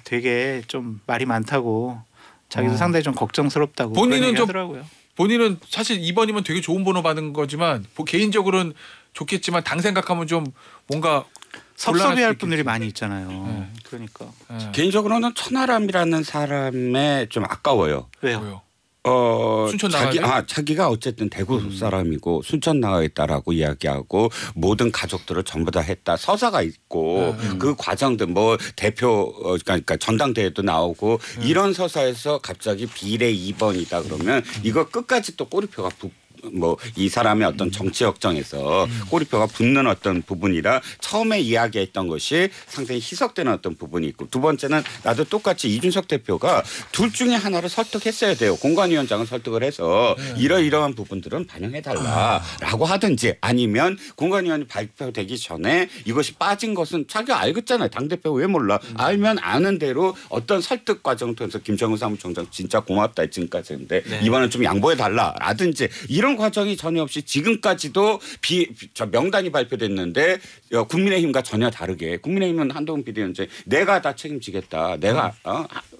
되게 좀 말이 많다고 자기도 상당히 좀 걱정스럽다고 본인은 좀 하더라고요. 본인은 사실 2번이면 되게 좋은 번호 받은 거지만 개인적으로는 좋겠지만 당 생각하면 좀 뭔가 섭섭해할 분들이 많이 있잖아요. 그러니까 개인적으로는 천하람이라는 사람에 좀 아까워요. 왜요? 순천 자기가 어쨌든 대구 사람이고 순천 나가겠다라고 이야기하고 모든 가족들을 전부 다 했다. 서사가 있고 그 과정들 뭐 대표 그러니까 전당대회도 나오고 이런 서사에서 갑자기 비례 2번이다 그러면 이거 끝까지 또 꼬리표가 뭐 이 사람의 어떤 정치 역정에서 꼬리표가 붙는 어떤 부분이라 처음에 이야기했던 것이 상당히 희석되는 어떤 부분이 있고 두 번째는 나도 똑같이 이준석 대표가 둘 중에 하나를 설득했어야 돼요. 공관위원장을 설득을 해서 이러이러한 부분들은 반영해달라라고 하든지 아니면 공관위원이 발표되기 전에 이것이 빠진 것은 자기가 알겠잖아요. 당대표 왜 몰라. 알면 아는 대로 어떤 설득 과정 통해서 김정은 사무총장 진짜 고맙다 지금까지 했는데 이번엔 좀 양보해달라라든지 이런 과정이 전혀 없이 지금까지도 명단이 발표됐는데 국민의힘과 전혀 다르게 국민의힘은 한동훈 비대위원장 내가 다 책임지겠다. 내가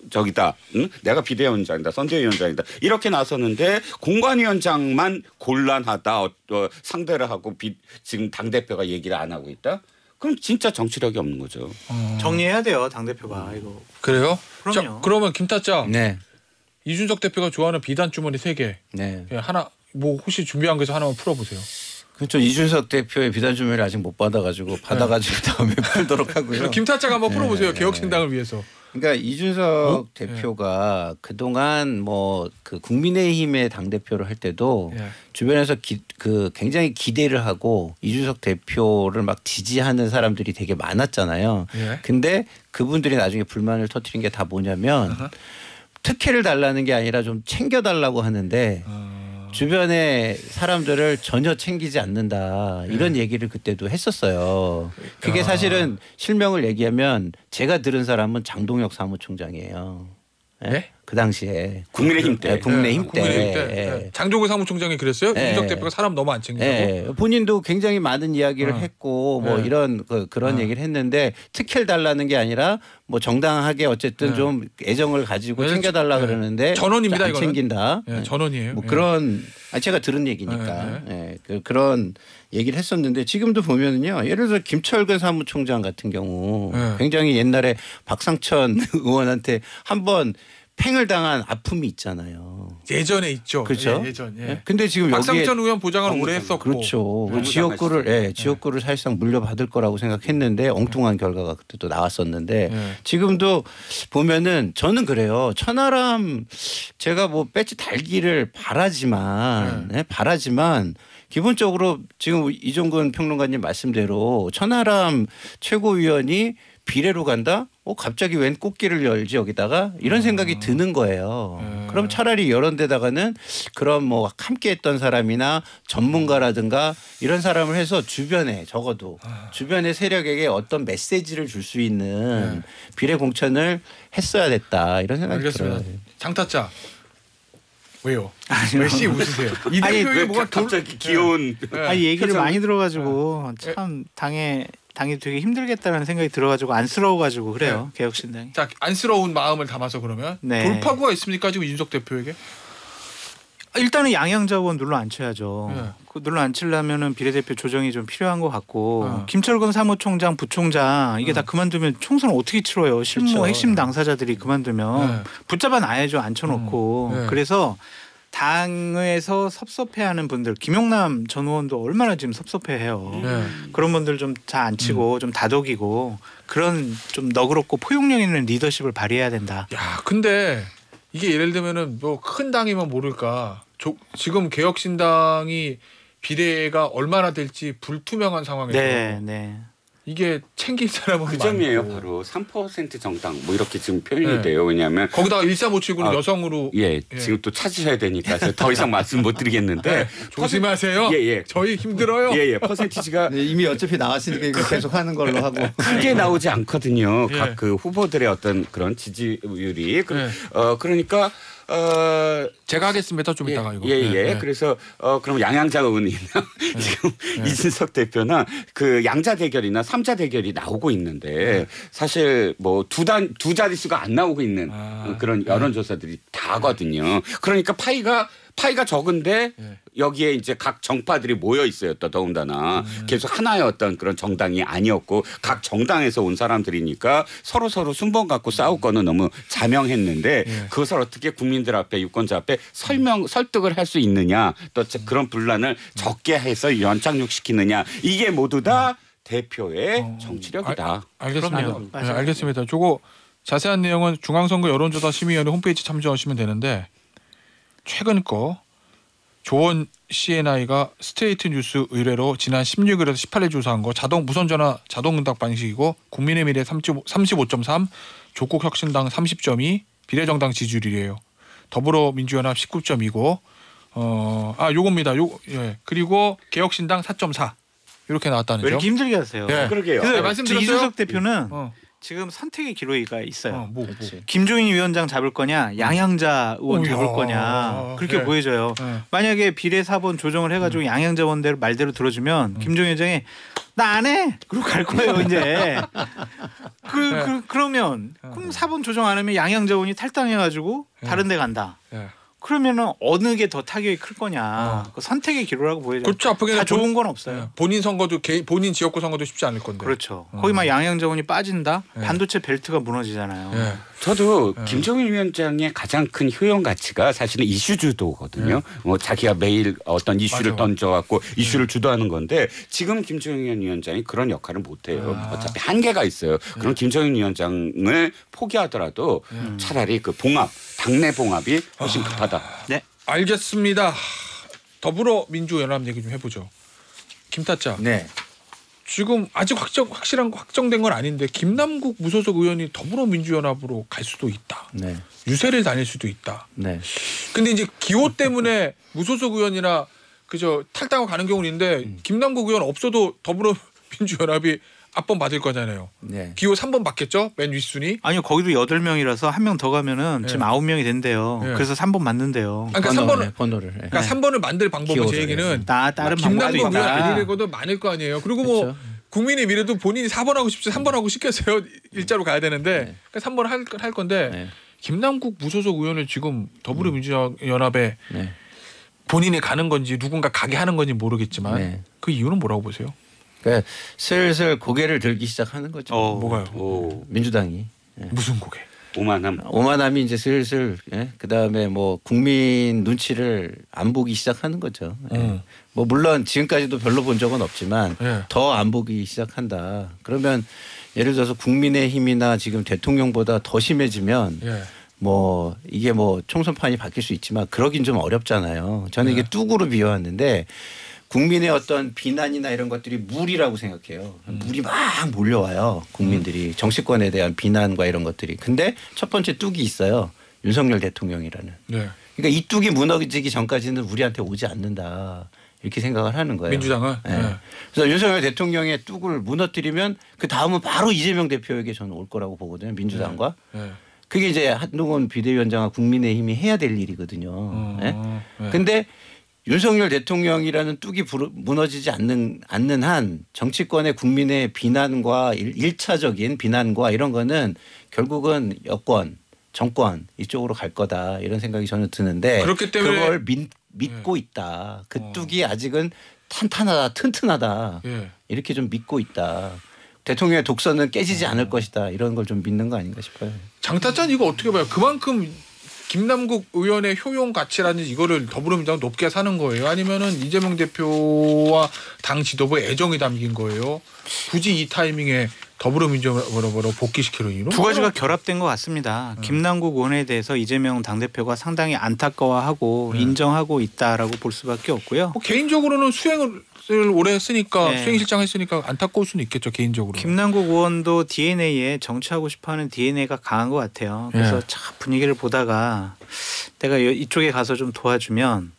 저기다. 내가 비대위원장이다. 선대위원장이다. 이렇게 나섰는데 공관위원장만 곤란하다. 상대를 하고 지금 당대표가 얘기를 안 하고 있다. 그럼 진짜 정치력이 없는 거죠. 정리해야 돼요. 당대표가. 이거. 그래요? 그럼요. 자, 그러면 김타짜. 네. 이준석 대표가 좋아하는 비단 주머니 3개. 네. 하나 뭐 혹시 준비한 거에서 하나만 풀어보세요. 그렇죠. 이준석 대표의 비단 주머니를 아직 못 받아가지고 다음에 풀도록 하고요. 김타짜가 한번 풀어보세요. 개혁신당을 위해서. 그러니까 이준석 대표가 그동안 뭐 그 국민의힘의 당 대표를 할 때도 주변에서 굉장히 기대를 하고 이준석 대표를 막 지지하는 사람들이 되게 많았잖아요. 근데 그분들이 나중에 불만을 터뜨린 게 다 뭐냐면 특혜를 달라는 게 아니라 좀 챙겨달라고 하는데 주변의 사람들을 전혀 챙기지 않는다 이런 얘기를 그때도 했었어요. 그게 사실은 실명을 얘기하면 제가 들은 사람은 장동혁 사무총장이에요. 네? 그 당시에 국민의힘 때. 국민의힘 때. 장동혁 사무총장이 그랬어요? 이준석 대표가 사람 너무 안 챙기고. 본인도 굉장히 많은 이야기를 했고 뭐 이런 그런 얘기를 했는데 특혜를 달라는 게 아니라 뭐 정당하게 어쨌든 좀 애정을 가지고 챙겨달라 그러는데 전원입니다. 안 챙긴다. 전원이에요. 뭐 그런 제가 들은 얘기니까 그런 얘기를 했었는데 지금도 보면은요. 예를 들어 김철근 사무총장 같은 경우 굉장히 옛날에 박상천 의원한테 한번 팽을 당한 아픔이 있잖아요. 예전에 있죠. 그렇죠. 예전. 근데 지금 박상천 의원 보장을 오래 했었고. 그렇죠. 지역구를 사실상 물려받을 거라고 생각했는데 엉뚱한 결과가 그때 또 나왔었는데 지금도 보면은 저는 그래요. 천하람 제가 뭐 배지 달기를 바라지만 기본적으로 지금 이종근 평론가님 말씀대로 천하람 최고위원이 비례로 간다? 갑자기 웬 꽃길을 열지 여기다가 이런 생각이 드는 거예요. 그럼 차라리 이런 데다가는 그런 뭐 함께했던 사람이나 전문가라든가 이런 사람을 해서 주변에 적어도 주변의 세력에게 어떤 메시지를 줄 수 있는 비례 공천을 했어야 됐다 이런 생각이 알겠습니다. 들어요. 장타짜 왜요? 왜 웃으세요? 이 대표에게 뭐가 갑자기 귀여운 아니 얘기를 표정. 많이 들어가지고 참 당이 되게 힘들겠다는 생각이 들어가지고 안쓰러워가지고 그래요. 개혁신당이. 자, 안쓰러운 마음을 담아서 그러면 네. 돌파구가 있습니까 지금 이준석 대표에게? 일단은 양양자원 눌러 앉혀야죠. 그 눌러 앉히려면은 비례대표 조정이 좀 필요한 것 같고 김철근 사무총장, 부총장 이게 다 그만두면 총선을 어떻게 치러요? 실무 그렇죠. 핵심 당사자들이 그만두면 붙잡아 놔야죠. 앉혀놓고. 그래서 당에서 섭섭해하는 분들, 김용남 전 의원도 얼마나 지금 섭섭해해요. 그런 분들 좀 잘 앉히고 좀 다독이고 그런 좀 너그럽고 포용력 있는 리더십을 발휘해야 된다. 야, 근데 이게 예를 들면은 뭐 큰 당이면 모를까. 지금 개혁신당이 비례가 얼마나 될지 불투명한 상황에서 네. 이게 챙길 사람은 그 점이에요. 많고. 바로 3% 정당 뭐 이렇게 지금 표현이 돼요. 왜냐하면 거기다가 1357구는 여성으로 지금 또 찾으셔야 되니까 더 이상 말씀 못 드리겠는데 조심하세요. 저희 힘들어요. 퍼센티지가 이미 어차피 나왔으니까 이거 계속 하는 걸로 하고 크게 나오지 않거든요. 예. 각 그 후보들의 어떤 그런 지지율이 그러니까 제가 하겠습니다. 좀 이따가 이거. 그래서 그럼 양양자 의원이나 지금 이준석 대표나 그 양자 대결이나 삼자 대결이 나오고 있는데 사실 뭐 두 자릿수가 안 나오고 있는 그런 여론조사들이 다거든요. 그러니까 파이가 적은데 여기에 이제 각 정파들이 모여 있어요. 또 더군다나 계속 하나의 어떤 그런 정당이 아니었고 각 정당에서 온 사람들이니까 서로 순번 갖고 싸울 거는 너무 자명했는데 그것을 어떻게 국민들 앞에 유권자 앞에 설득을 할 수 있느냐 또 그런 분란을 적게 해서 연착륙시키느냐 이게 모두 다 대표의 정치력이다. 알겠습니다. 알겠습니다. 저거 자세한 내용은 중앙선거 여론조사 심의위원회 홈페이지 참조하시면 되는데 최근 거 조원 CNI가 스트레이트 뉴스 의뢰로 지난 16일에서 18일 조사한 거 무선전화 자동응답 방식이고 국민의 미래 35.3, 조국혁신당 30.2, 비례정당 지지율이에요. 더불어민주연합 19.2고 요겁니다. 그리고 개혁신당 4.4 이렇게 나왔다는 왜 점. 이렇게 힘들게 하세요? 그러게요. 그래서 말씀드렸어요? 이준석 대표는 지금 선택의 기로이가 있어요. 김종인 위원장 잡을 거냐, 양양자 의원 잡을 거냐 그렇게 보여져요. 만약에 비례 4번 조정을 해가지고 양양자 원대로 말대로 들어주면 김종인 위원장이 나 안 해. 그러고 갈 거예요 이제. 그러면 그럼 4번 조정 안 하면 양양자 의원이 탈당해가지고 다른 데 간다. 그러면은 어느 게 더 타격이 클 거냐. 그 선택의 기로라고 보여져요. 그렇죠. 앞으로 다 좋은 건 없어요. 본인 선거도 본인 지역구 선거도 쉽지 않을 건데. 그렇죠. 거기 막 양양자원이 빠진다. 반도체 벨트가 무너지잖아요. 저도 김종인 위원장의 가장 큰 효용 가치가 사실은 이슈 주도거든요. 뭐 자기가 매일 어떤 이슈를 던져갖고 이슈를 주도하는 건데 지금 김종인 위원장이 그런 역할을 못해요. 어차피 한계가 있어요. 그럼 김종인 위원장을 포기하더라도 차라리 그 당내 봉합이 훨씬 급하다. 네, 알겠습니다. 더불어민주연합 얘기 좀 해보죠. 김타짜. 네. 지금 아직 확정된 건 아닌데 김남국 무소속 의원이 더불어민주연합으로 갈 수도 있다. 네. 유세를 다닐 수도 있다. 네. 근데 이제 기호 때문에 무소속 의원이나 탈당하고 가는 경우는 있는데 김남국 의원 없어도 더불어민주연합이 압번 받을 거잖아요. 네. 기호 3번 받겠죠? 맨 윗순위. 아니요 거기도 8명이라서 한 명 더 가면은 지금 9명이 된대요. 그래서 3번 맞는데요. 그러니까 3번을 번호를. 그러니까 3번을 만들 방법은 제 얘기는 다른 방법도 김남국 의원 있다. 아니래도 많을 거 아니에요. 그리고 그렇죠. 뭐 국민의 미래도 본인이 4번 하고 싶지 3번 하고 싶겠어요. 일자로 가야 되는데 그러니까 3번 할 건데 김남국 무소속 의원을 지금 더불어민주연합에 본인이 가는 건지 누군가 가게 하는 건지 모르겠지만 그 이유는 뭐라고 보세요? 그러니까 슬슬 고개를 들기 시작하는 거죠. 뭐가요? 민주당이. 무슨 고개? 오만함이 이제 슬슬 그다음에 뭐 국민 눈치를 안 보기 시작하는 거죠. 뭐 물론 지금까지도 별로 본 적은 없지만 더 안 보기 시작한다. 그러면 예를 들어서 국민의힘이나 지금 대통령보다 더 심해지면 뭐 이게 뭐 총선판이 바뀔 수 있지만 그러긴 좀 어렵잖아요. 저는 이게 뚝으로 비워왔는데 국민의 어떤 비난이나 이런 것들이 물이라고 생각해요. 물이 막 몰려와요. 국민들이 정치권에 대한 비난과 이런 것들이. 근데 첫 번째 뚝이 있어요. 윤석열 대통령이라는. 네. 그러니까 이 뚝이 무너지기 전까지는 우리한테 오지 않는다. 이렇게 생각을 하는 거예요. 민주당은. 네. 네. 그래서 윤석열 대통령의 뚝을 무너뜨리면 그 다음은 바로 이재명 대표에게 저는 올 거라고 보거든요. 민주당과. 네. 그게 이제 한동훈 비대위원장과 국민의힘이 해야 될 일이거든요. 네? 근데 윤석열 대통령이라는 뚝이 무너지지 않는 한 정치권의 국민의 비난과 일차적인 비난과 이런 거는 결국은 여권, 정권 이쪽으로 갈 거다 이런 생각이 저는 드는데 그렇기 때문에 그걸 믿고 있다. 그 뚝이 아직은 탄탄하다, 튼튼하다 이렇게 좀 믿고 있다. 대통령의 독선은 깨지지 않을 것이다. 이런 걸 좀 믿는 거 아닌가 싶어요. 장타짠 이거 어떻게 봐요? 그만큼 김남국 의원의 효용 가치라든지 이거를 더불어민주당 높게 사는 거예요? 아니면은 이재명 대표와 당 지도부의 애정이 담긴 거예요? 굳이 이 타이밍에 더불어민주당으로 복귀시키는 이유는? 두 가지가 결합된 것 같습니다. 김남국 의원에 대해서 이재명 당대표가 상당히 안타까워하고 인정하고 있다라고 볼 수밖에 없고요. 뭐 개인적으로는 수행을 오래 했으니까 네. 수행실장 했으니까 안타까울 수는 있겠죠. 개인적으로. 김남국 의원도 DNA에 정치하고 싶어하는 DNA가 강한 것 같아요. 그래서 참 분위기를 보다가 내가 이쪽에 가서 좀 도와주면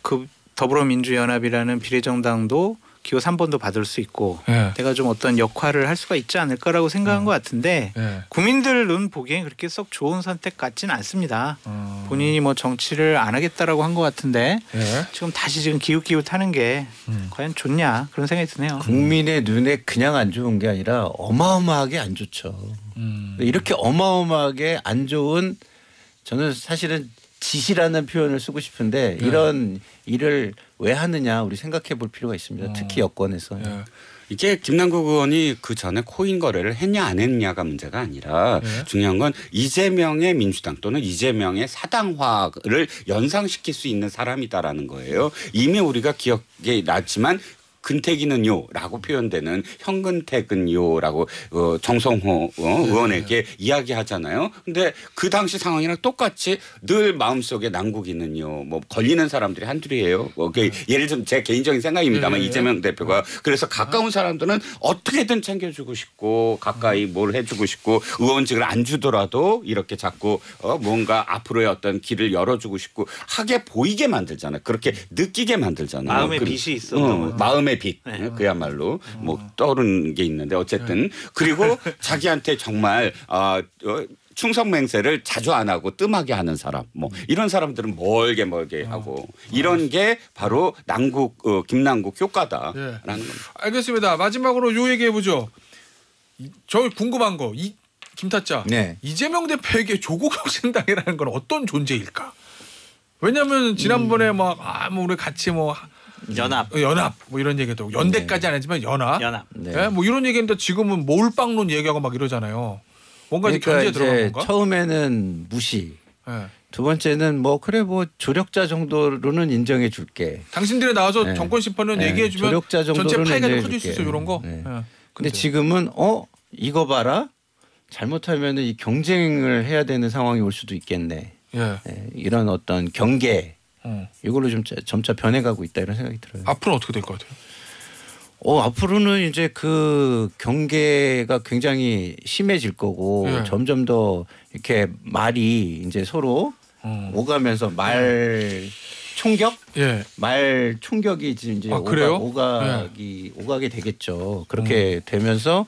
그 더불어민주연합이라는 비례정당도 기호 3번도 받을 수 있고 내가 좀 어떤 역할을 할 수가 있지 않을까라고 생각한 것 같은데 국민들은 보기엔 그렇게 썩 좋은 선택 같지는 않습니다. 본인이 뭐 정치를 안 하겠다라고 한 것 같은데 지금 다시 지금 기웃기웃하는 게 과연 좋냐 그런 생각이 드네요. 국민의 눈에 그냥 안 좋은 게 아니라 어마어마하게 안 좋죠. 이렇게 어마어마하게 안 좋은 저는 사실은 짓이라는 표현을 쓰고 싶은데 이런 일을 왜 하느냐 우리 생각해 볼 필요가 있습니다. 특히 여권에서. 이게 김남국 의원이 그 전에 코인 거래를 했냐 안 했냐가 문제가 아니라 중요한 건 이재명의 민주당 또는 이재명의 사당화를 연상시킬 수 있는 사람이다라는 거예요. 이미 우리가 기억에 났지만 근태기는요라고 표현되는 현근택은요라고 정성호 의원에게 이야기하잖아요. 근데 그 당시 상황이랑 똑같이 늘 마음속에 난국이는요. 뭐 걸리는 사람들이 한둘이에요. 예를 들면 제 개인적인 생각입니다만 이재명 대표가 그래서 가까운 사람들은 어떻게든 챙겨주고 싶고 가까이 뭘 해주고 싶고 의원직을 안 주더라도 이렇게 자꾸 뭔가 앞으로의 어떤 길을 열어주고 싶고 하게 보이게 만들잖아요. 그렇게 느끼게 만들잖아요. 마음의 빛이 있었던 마음의 빛 그야말로 뭐 떠오르는 게 있는데 어쨌든 그리고 자기한테 정말 충성 맹세를 자주 안 하고 뜸하게 하는 사람 뭐 이런 사람들은 멀게 하고 이런 게 바로 김남국 효과다라는 겁니다. 알겠습니다. 마지막으로 요 얘기해 보죠. 저 궁금한 거 김타짜 이재명 대표에게 조국혁신당이라는 건 어떤 존재일까? 왜냐하면 지난번에 뭐 우리 같이 뭐 연합 뭐 이런 얘기도 연대까지 안 했지만 연합 뭐 이런 얘기인데 지금은 몰빵론 얘기하고 막 이러잖아요. 뭔가 이제 견제에 들어간 건가? 처음에는 무시. 두 번째는 뭐 조력자 정도로는 인정해 줄게. 당신들이 나와서 정권 심판은 얘기해 주면 조력자 전체 파이가 좀 커질 수 있어 이런 거. 근데 지금은 이거 봐라. 잘못하면 이 경쟁을 해야 되는 상황이 올 수도 있겠네. 이런 어떤 경계. 이걸로 좀 점차 변해가고 있다 이런 생각이 들어요. 앞으로는 어떻게 될 것 같아요? 앞으로는 이제 그 경계가 굉장히 심해질 거고 점점 더 이렇게 말이 이제 서로 오가면서 말 총격? 말 총격이 이제 오가게 되겠죠. 그렇게 되면서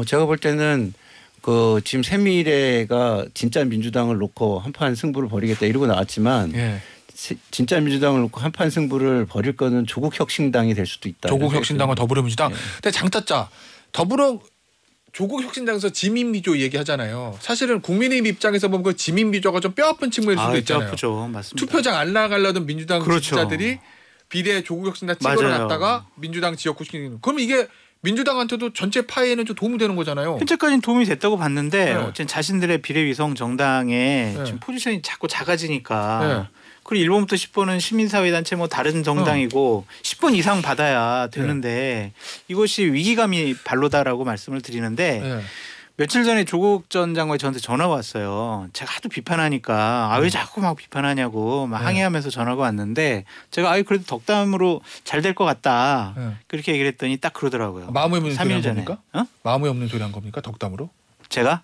제가 볼 때는 그 지금 새미래가 진짜 민주당을 놓고 한판 승부를 벌이겠다 이러고 나왔지만 진짜 민주당을 놓고 한판 승부를 벌일 거는 조국혁신당이 될 수도 있다. 조국혁신당과 더불어민주당. 근데 장타짜 조국혁신당에서 지민미조 얘기하잖아요. 사실은 국민의힘 입장에서 보면 그 지민미조가 좀 뼈아픈 측면일 수도 있잖아요. 뼈아프죠. 맞습니다. 투표장 안 나가려던 민주당 지지자들이 비례 조국혁신당 찍어놨다가 민주당 지역구 시키는. 그럼 이게 민주당한테도 전체 파에는 좀 도움이 되는 거잖아요. 현재까지는 도움이 됐다고 봤는데 어쨌든 자신들의 비례위성 정당의 지금 포지션이 자꾸 작아지니까 그리고 1번부터 10번은 시민사회단체 뭐 다른 정당이고 10번 이상 받아야 되는데 이것이 위기감이 발로다라고 말씀을 드리는데 며칠 전에 조국 전 장관이 저한테 전화가 왔어요. 제가 하도 비판하니까 왜 자꾸 막 비판하냐고 막 항의하면서 전화가 왔는데 제가 그래도 덕담으로 잘 될 것 같다. 그렇게 얘기를 했더니 딱 그러더라고요. 마음에 없는 소리 한 3일 전에. 겁니까? 마음에 없는 소리 한 겁니까? 덕담으로? 제가?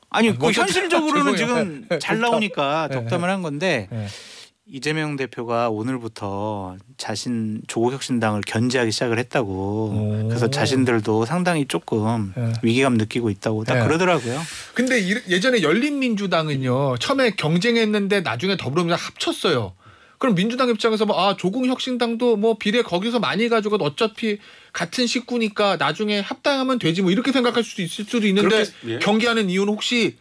아니 그 먼저 현실적으로는 죄송해요. 지금 잘 나오니까 덕담을 한 건데 네. 이재명 대표가 오늘부터 자신 조국혁신당을 견제하기 시작을 했다고. 그래서 자신들도 상당히 조금 위기감 느끼고 있다고 딱 그러더라고요. 근데 예전에 열린민주당은요. 처음에 경쟁했는데 나중에 더불어민주당 합쳤어요. 그럼 민주당 입장에서 조국혁신당도 뭐 비례 거기서 많이 가지고 어차피 같은 식구니까 나중에 합당하면 되지 뭐 이렇게 생각할 수도 있을 수도 있는데 예. 경계하는 이유는 혹시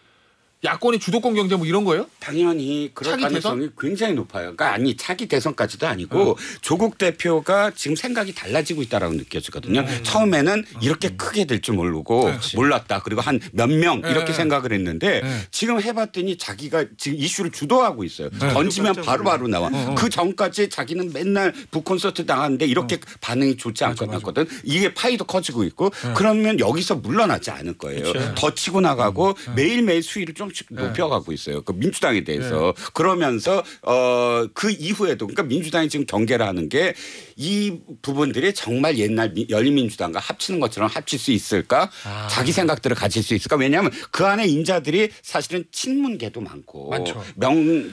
야권의 주도권 경제 뭐 이런 거예요? 당연히 그럴 가능성이 굉장히 높아요. 그러니까 차기 대선까지도 아니고 조국 대표가 지금 생각이 달라지고 있다라고 느껴지거든요. 처음에는 이렇게 크게 될 줄 모르고 몰랐다. 그리고 한 몇 명 이렇게 생각을 했는데 지금 해봤더니 자기가 지금 이슈를 주도하고 있어요. 던지면 바로바로 나와. 그 전까지 자기는 맨날 북콘서트 나갔는데 이렇게 반응이 좋지 않았거든. 이게 파이도 커지고 있고 그러면 여기서 물러나지 않을 거예요. 더 치고 나가고 매일매일 수위를 조금씩 높여가고 있어요. 그 민주당에 대해서. 그러면서 그 이후에도 그러니까 민주당이 지금 경계를 하는 게 이 부분들이 정말 옛날 열린민주당과 합치는 것처럼 합칠 수 있을까? 자기 생각들을 가질 수 있을까? 왜냐하면 그 안에 인자들이 사실은 친문계도 많고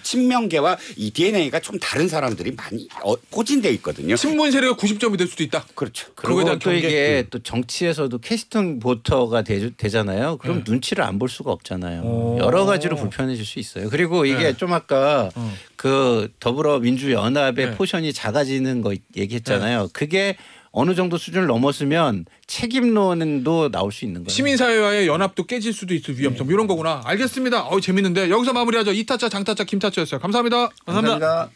친명계와 이 DNA가 좀 다른 사람들이 많이 포진돼 있거든요. 친문 세력이 90점이 될 수도 있다. 그렇죠. 그리고 또 이게 또 정치에서도 캐스팅 보터가 되잖아요. 그럼 눈치를 안 볼 수가 없잖아요. 여러 가지로 불편해질 수 있어요. 그리고 이게 좀 아까 그 더불어민주연합의 포션이 작아지는 거 얘기했잖아요. 그게 어느 정도 수준을 넘었으면 책임론도 나올 수 있는 거예요. 시민사회와의 연합도 깨질 수도 있을 위험성 이런 거구나. 알겠습니다. 재밌는데 여기서 마무리하죠. 2타짜 장타짜 김타짜였어요. 감사합니다. 감사합니다.